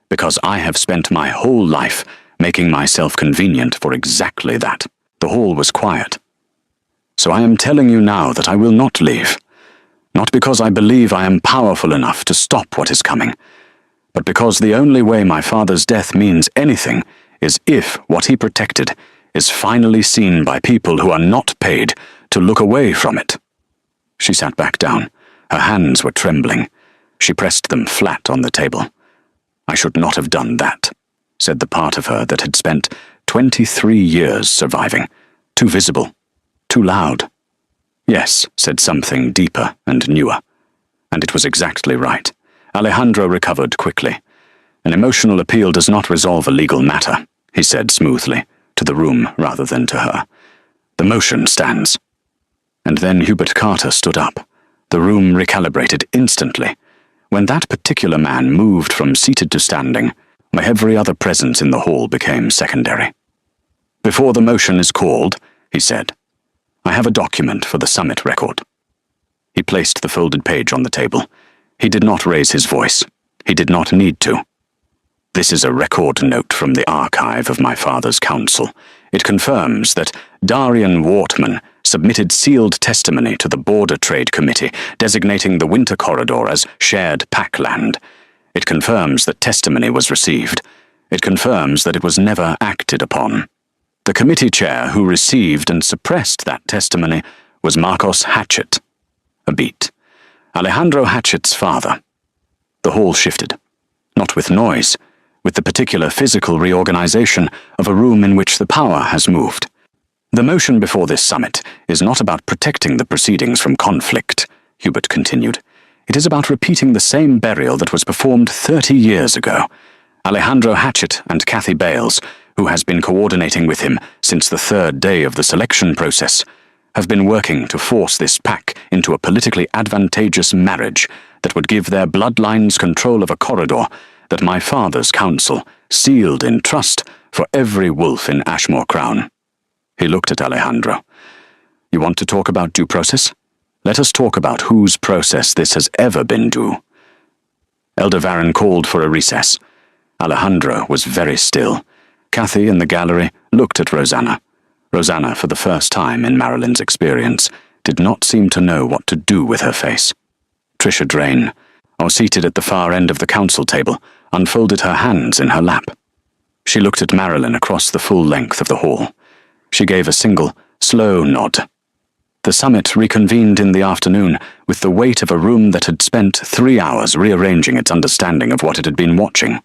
because I have spent my whole life making myself convenient for exactly that." The hall was quiet. "So I am telling you now that I will not leave. Not because I believe I am powerful enough to stop what is coming, but because the only way my father's death means anything is if what he protected is finally seen by people who are not paid to look away from it." She sat back down. Her hands were trembling. She pressed them flat on the table. "I should not have done that," said the part of her that had spent 23 years surviving. Too visible. Too loud. "Yes," said something deeper and newer. And it was exactly right. Alejandro recovered quickly. "An emotional appeal does not resolve a legal matter," he said smoothly, to the room rather than to her. "The motion stands." And then Hubert Carter stood up. The room recalibrated instantly. When that particular man moved from seated to standing, my every other presence in the hall became secondary. "Before the motion is called," he said, "I have a document for the summit record." He placed the folded page on the table. He did not raise his voice. He did not need to. "This is a record note from the archive of my father's council. It confirms that Darian Wortman submitted sealed testimony to the Border Trade Committee, designating the Winter Corridor as shared packland. It confirms that testimony was received. It confirms that it was never acted upon. The committee chair who received and suppressed that testimony was Marcos Hatchet." A beat. Alejandro Hatchet's father. The hall shifted. Not with noise, with the particular physical reorganization of a room in which the power has moved. "The motion before this summit is not about protecting the proceedings from conflict," Hubert continued. "It is about repeating the same burial that was performed 30 years ago. Alejandro Hatchet and Kathy Bales, who has been coordinating with him since the 3rd day of the selection process, have been working to force this pack into a politically advantageous marriage that would give their bloodlines control of a corridor that my father's council sealed in trust for every wolf in Ashmore Crown." He looked at Alejandro. "You want to talk about due process? Let us talk about whose process this has ever been due." Elder Varron called for a recess. Alejandro was very still. Kathy in the gallery looked at Rosanna. Rosanna, for the first time in Marilyn's experience, did not seem to know what to do with her face. Trisha Drain, seated at the far end of the council table, unfolded her hands in her lap. She looked at Marilyn across the full length of the hall. She gave a single, slow nod. The summit reconvened in the afternoon with the weight of a room that had spent 3 hours rearranging its understanding of what it had been watching.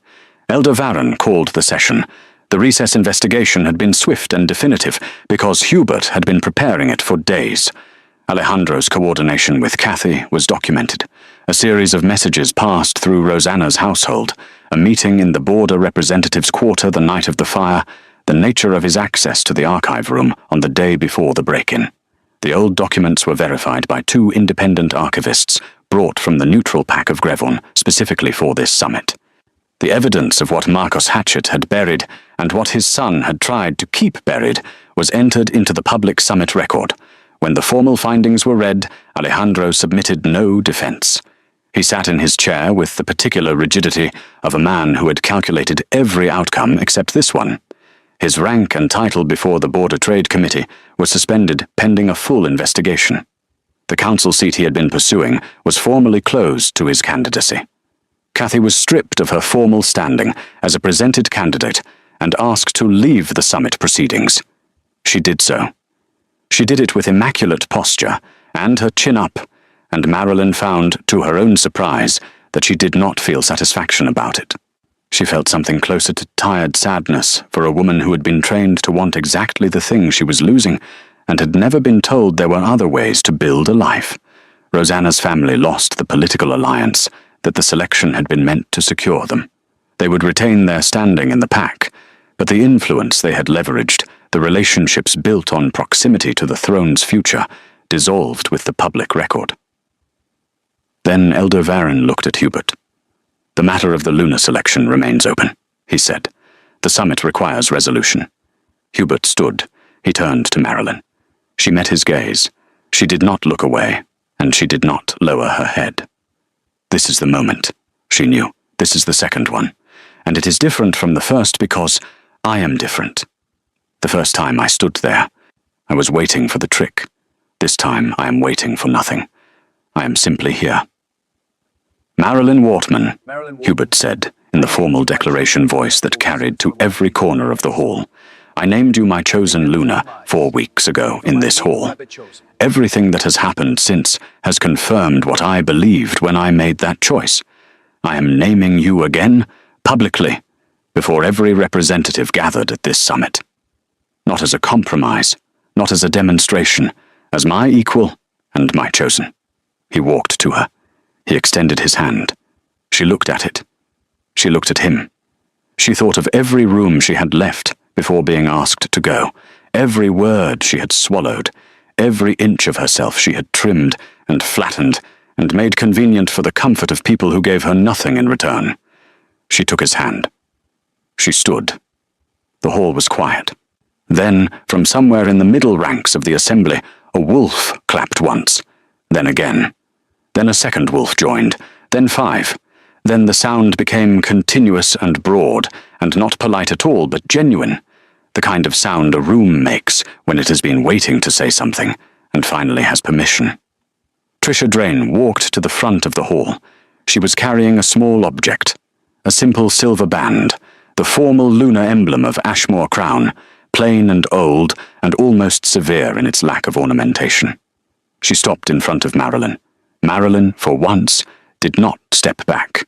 Elder Varron called the session. The recess investigation had been swift and definitive because Hubert had been preparing it for days. Alejandro's coordination with Kathy was documented. A series of messages passed through Rosanna's household, a meeting in the border representatives' quarter the night of the fire, the nature of his access to the archive room on the day before the break-in. The old documents were verified by 2 independent archivists brought from the neutral pack of Grevon specifically for this summit. The evidence of what Marcos Hatchet had buried and what his son had tried to keep buried was entered into the public summit record. When the formal findings were read, Alejandro submitted no defense. He sat in his chair with the particular rigidity of a man who had calculated every outcome except this one. His rank and title before the Border Trade Committee was suspended pending a full investigation. The council seat he had been pursuing was formally closed to his candidacy. Cathy was stripped of her formal standing as a presented candidate and asked to leave the summit proceedings. She did so. She did it with immaculate posture and her chin up, and Marilyn found, to her own surprise, that she did not feel satisfaction about it. She felt something closer to tired sadness for a woman who had been trained to want exactly the thing she was losing, and had never been told there were other ways to build a life. Rosanna's family lost the political alliance that the selection had been meant to secure them. They would retain their standing in the pack, but the influence they had leveraged, the relationships built on proximity to the throne's future, dissolved with the public record. Then Elder Varen looked at Hubert. "The matter of the Luna selection remains open," he said. "The summit requires resolution." Hubert stood. He turned to Marilyn. She met his gaze. She did not look away, and she did not lower her head. This is the moment, she knew. This is the second one. And it is different from the first because I am different. The first time I stood there, I was waiting for the trick. This time I am waiting for nothing. I am simply here. Marilyn Wortman, Hubert said, in the formal declaration voice that carried to every corner of the hall. I named you my chosen Luna 4 weeks ago in this hall. Everything that has happened since has confirmed what I believed when I made that choice. I am naming you again, publicly, before every representative gathered at this summit. Not as a compromise, not as a demonstration, as my equal and my chosen. He walked to her. He extended his hand. She looked at it. She looked at him. She thought of every room she had left before being asked to go, every word she had swallowed, every inch of herself she had trimmed and flattened and made convenient for the comfort of people who gave her nothing in return. She took his hand. She stood. The hall was quiet. Then, from somewhere in the middle ranks of the assembly, a wolf clapped once, then again. Then a second wolf joined, then 5. Then the sound became continuous and broad, and not polite at all, but genuine, the kind of sound a room makes when it has been waiting to say something, and finally has permission. Trisha Drain walked to the front of the hall. She was carrying a small object, a simple silver band, the formal lunar emblem of Ashmore Crown, plain and old, and almost severe in its lack of ornamentation. She stopped in front of Marilyn. Marilyn, for once, did not step back.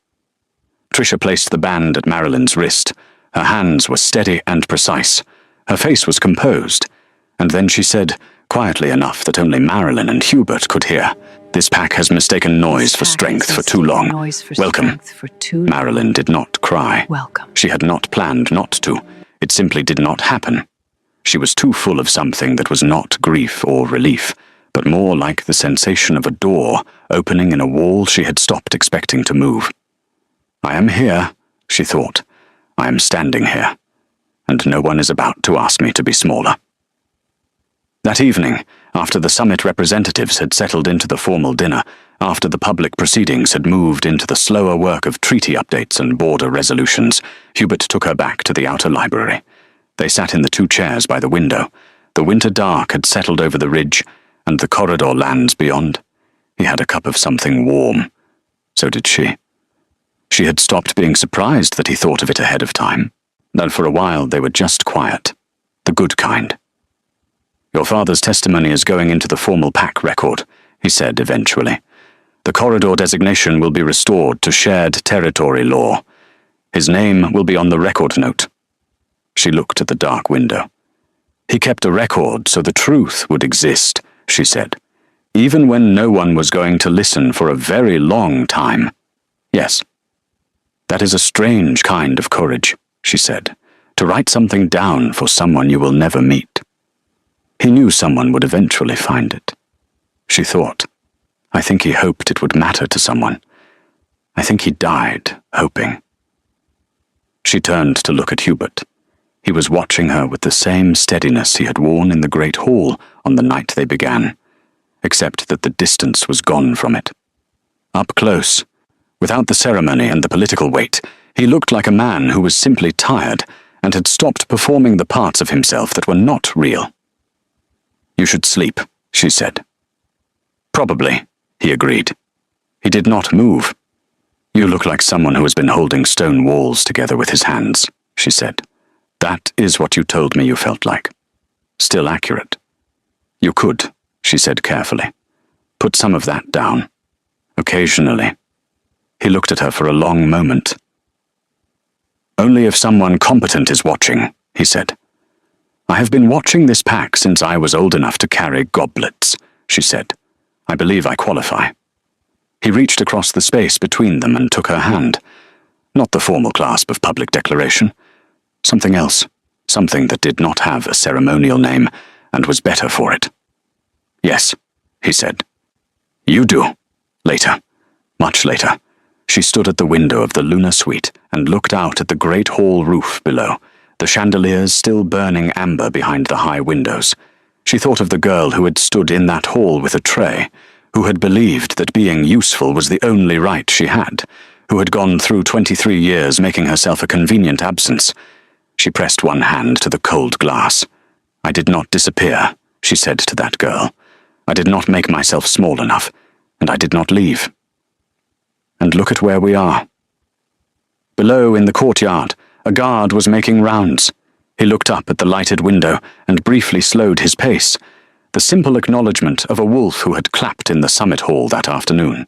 Trisha placed the band at Marilyn's wrist. Her hands were steady and precise. Her face was composed. And then she said, quietly enough that only Marilyn and Hubert could hear, "This pack has mistaken noise for strength for too long. Welcome." Marilyn did not cry. Welcome. She had not planned not to. It simply did not happen. She was too full of something that was not grief or relief, but more like the sensation of a door opening in a wall she had stopped expecting to move. I am here, she thought. I am standing here, and no one is about to ask me to be smaller. That evening, after the summit representatives had settled into the formal dinner, after the public proceedings had moved into the slower work of treaty updates and border resolutions, Hubert took her back to the outer library. They sat in the 2 chairs by the window. The winter dark had settled over the ridge, and the corridor lands beyond. He had a cup of something warm. So did she. She had stopped being surprised that he thought of it ahead of time, and for a while they were just quiet, the good kind. Your father's testimony is going into the formal pack record, he said eventually. The corridor designation will be restored to shared territory law. His name will be on the record note. She looked at the dark window. He kept a record so the truth would exist, she said, even when no one was going to listen for a very long time. Yes. That is a strange kind of courage, she said, to write something down for someone you will never meet. He knew someone would eventually find it. She thought, I think he hoped it would matter to someone. I think he died hoping. She turned to look at Hubert. He was watching her with the same steadiness he had worn in the great hall on the night they began, except that the distance was gone from it. Up close, without the ceremony and the political weight, he looked like a man who was simply tired and had stopped performing the parts of himself that were not real. You should sleep, she said. Probably, he agreed. He did not move. You look like someone who has been holding stone walls together with his hands, she said. That is what you told me you felt like. Still accurate. You could, she said carefully, put some of that down. Occasionally. He looked at her for a long moment. Only if someone competent is watching, he said. I have been watching this pack since I was old enough to carry goblets, she said. I believe I qualify. He reached across the space between them and took her hand. Not the formal clasp of public declaration. Something else. Something that did not have a ceremonial name and was better for it. Yes, he said. You do. Later. Much later. She stood at the window of the lunar suite and looked out at the great hall roof below, the chandeliers still burning amber behind the high windows. She thought of the girl who had stood in that hall with a tray, who had believed that being useful was the only right she had, who had gone through 23 years making herself a convenient absence. She pressed one hand to the cold glass. I did not disappear, she said to that girl. I did not make myself small enough, and I did not leave. And look at where we are. Below in the courtyard, a guard was making rounds. He looked up at the lighted window and briefly slowed his pace, the simple acknowledgement of a wolf who had clapped in the summit hall that afternoon.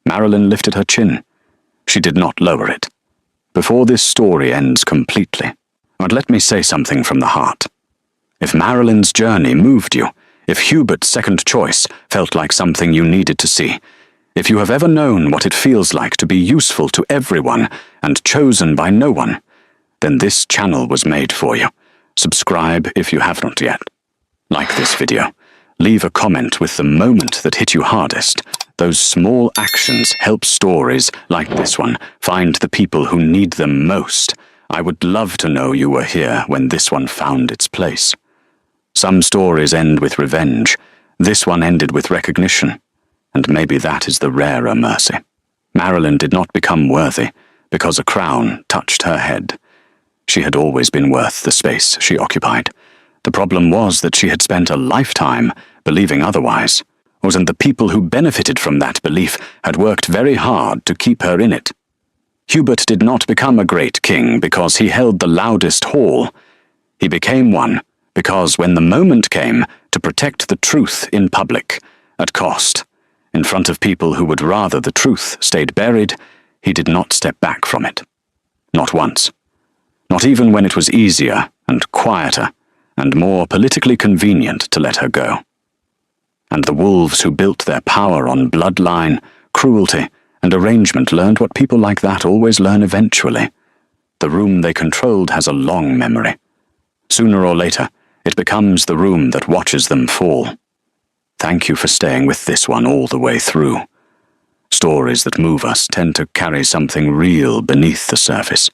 Marilyn lifted her chin. She did not lower it. Before this story ends completely, but let me say something from the heart. If Marilyn's journey moved you, if Hubert's second choice felt like something you needed to see, if you have ever known what it feels like to be useful to everyone and chosen by no one, then this channel was made for you. Subscribe if you have not yet. Like this video. Leave a comment with the moment that hit you hardest. Those small actions help stories like this one find the people who need them most. I would love to know you were here when this one found its place. Some stories end with revenge. This one ended with recognition. And maybe that is the rarer mercy. Marilyn did not become worthy because a crown touched her head. She had always been worth the space she occupied. The problem was that she had spent a lifetime believing otherwise, and the people who benefited from that belief had worked very hard to keep her in it. Hubert did not become a great king because he held the loudest hall. He became one because when the moment came to protect the truth in public, at cost, in front of people who would rather the truth stayed buried, he did not step back from it. Not once. Not even when it was easier and quieter and more politically convenient to let her go. And the wolves who built their power on bloodline, cruelty, and arrangement learned what people like that always learn eventually. The room they controlled has a long memory. Sooner or later, it becomes the room that watches them fall. Thank you for staying with this one all the way through. Stories that move us tend to carry something real beneath the surface.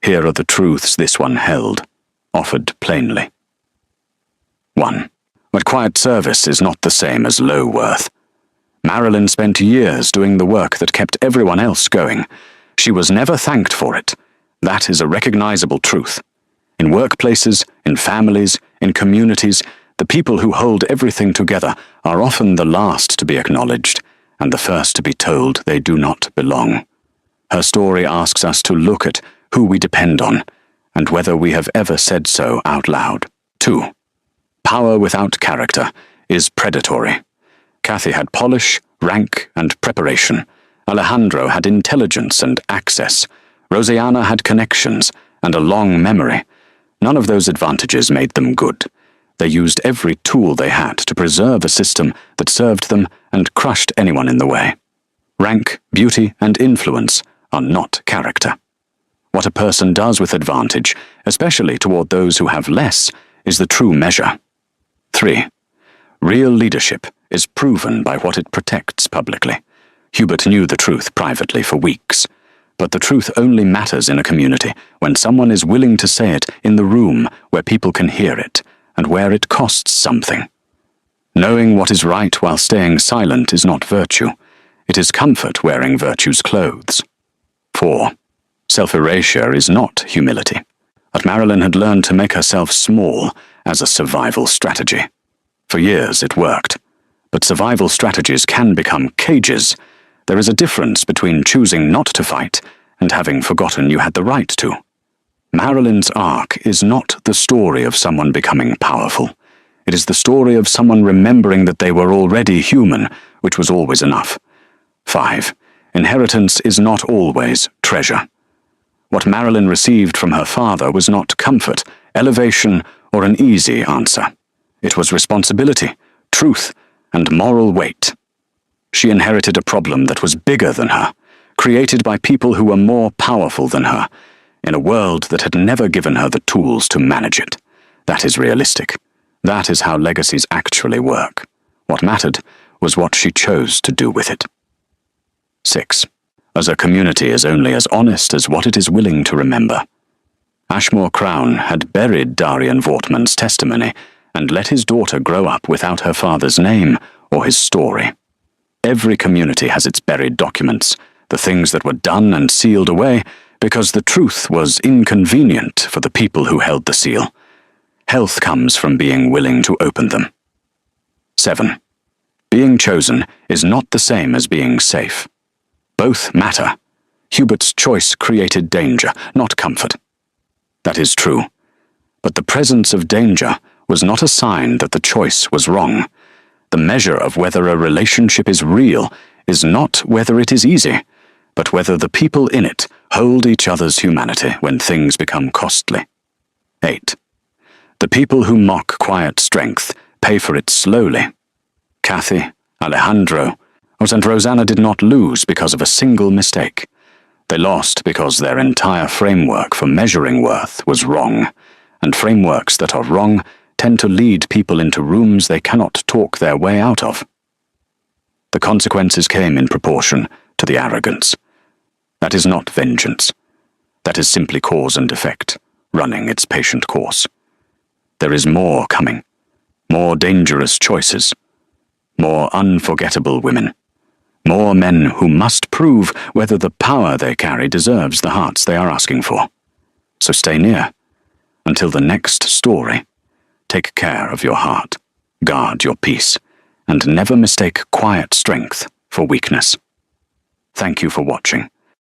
Here are the truths this one held, offered plainly. 1. But quiet service is not the same as low worth. Marilyn spent years doing the work that kept everyone else going. She was never thanked for it. That is a recognizable truth. In workplaces, in families, in communities, the people who hold everything together are often the last to be acknowledged and the first to be told they do not belong. Her story asks us to look at who we depend on and whether we have ever said so out loud. 2. Power without character is predatory. Kathy had polish, rank, and preparation. Alejandro had intelligence and access. Rosianna had connections and a long memory. None of those advantages made them good. They used every tool they had to preserve a system that served them and crushed anyone in the way. Rank, beauty, and influence are not character. What a person does with advantage, especially toward those who have less, is the true measure. 3. Real leadership is proven by what it protects publicly. Hubert knew the truth privately for weeks. But the truth only matters in a community when someone is willing to say it in the room where people can hear it, and where it costs something. Knowing what is right while staying silent is not virtue. It is comfort wearing virtue's clothes. 4. Self-erasure is not humility. But Marilyn had learned to make herself small as a survival strategy. For years it worked. But survival strategies can become cages. There is a difference between choosing not to fight and having forgotten you had the right to. Marilyn's arc is not the story of someone becoming powerful. It is the story of someone remembering that they were already human, which was always enough. 5. Inheritance is not always treasure. What Marilyn received from her father was not comfort, elevation, or an easy answer. It was responsibility, truth, and moral weight. She inherited a problem that was bigger than her, created by people who were more powerful than her, in a world that had never given her the tools to manage it. That is realistic. That is how legacies actually work. What mattered was what she chose to do with it. 6. As a community is only as honest as what it is willing to remember. Ashmore Crown had buried Darian Vortman's testimony and let his daughter grow up without her father's name or his story. Every community has its buried documents, the things that were done and sealed away because the truth was inconvenient for the people who held the seal. Health comes from being willing to open them. 7. Being chosen is not the same as being safe. Both matter. Hubert's choice created danger, not comfort. That is true. But the presence of danger was not a sign that the choice was wrong. The measure of whether a relationship is real is not whether it is easy, but whether the people in it hold each other's humanity when things become costly. 8. The people who mock quiet strength pay for it slowly. Kathy, Alejandro, and Rosanna did not lose because of a single mistake. They lost because their entire framework for measuring worth was wrong, and frameworks that are wrong tend to lead people into rooms they cannot talk their way out of. The consequences came in proportion to the arrogance. That is not vengeance. That is simply cause and effect, running its patient course. There is more coming, more dangerous choices, more unforgettable women, more men who must prove whether the power they carry deserves the hearts they are asking for. So stay near. Until the next story, take care of your heart, guard your peace, and never mistake quiet strength for weakness. Thank you for watching.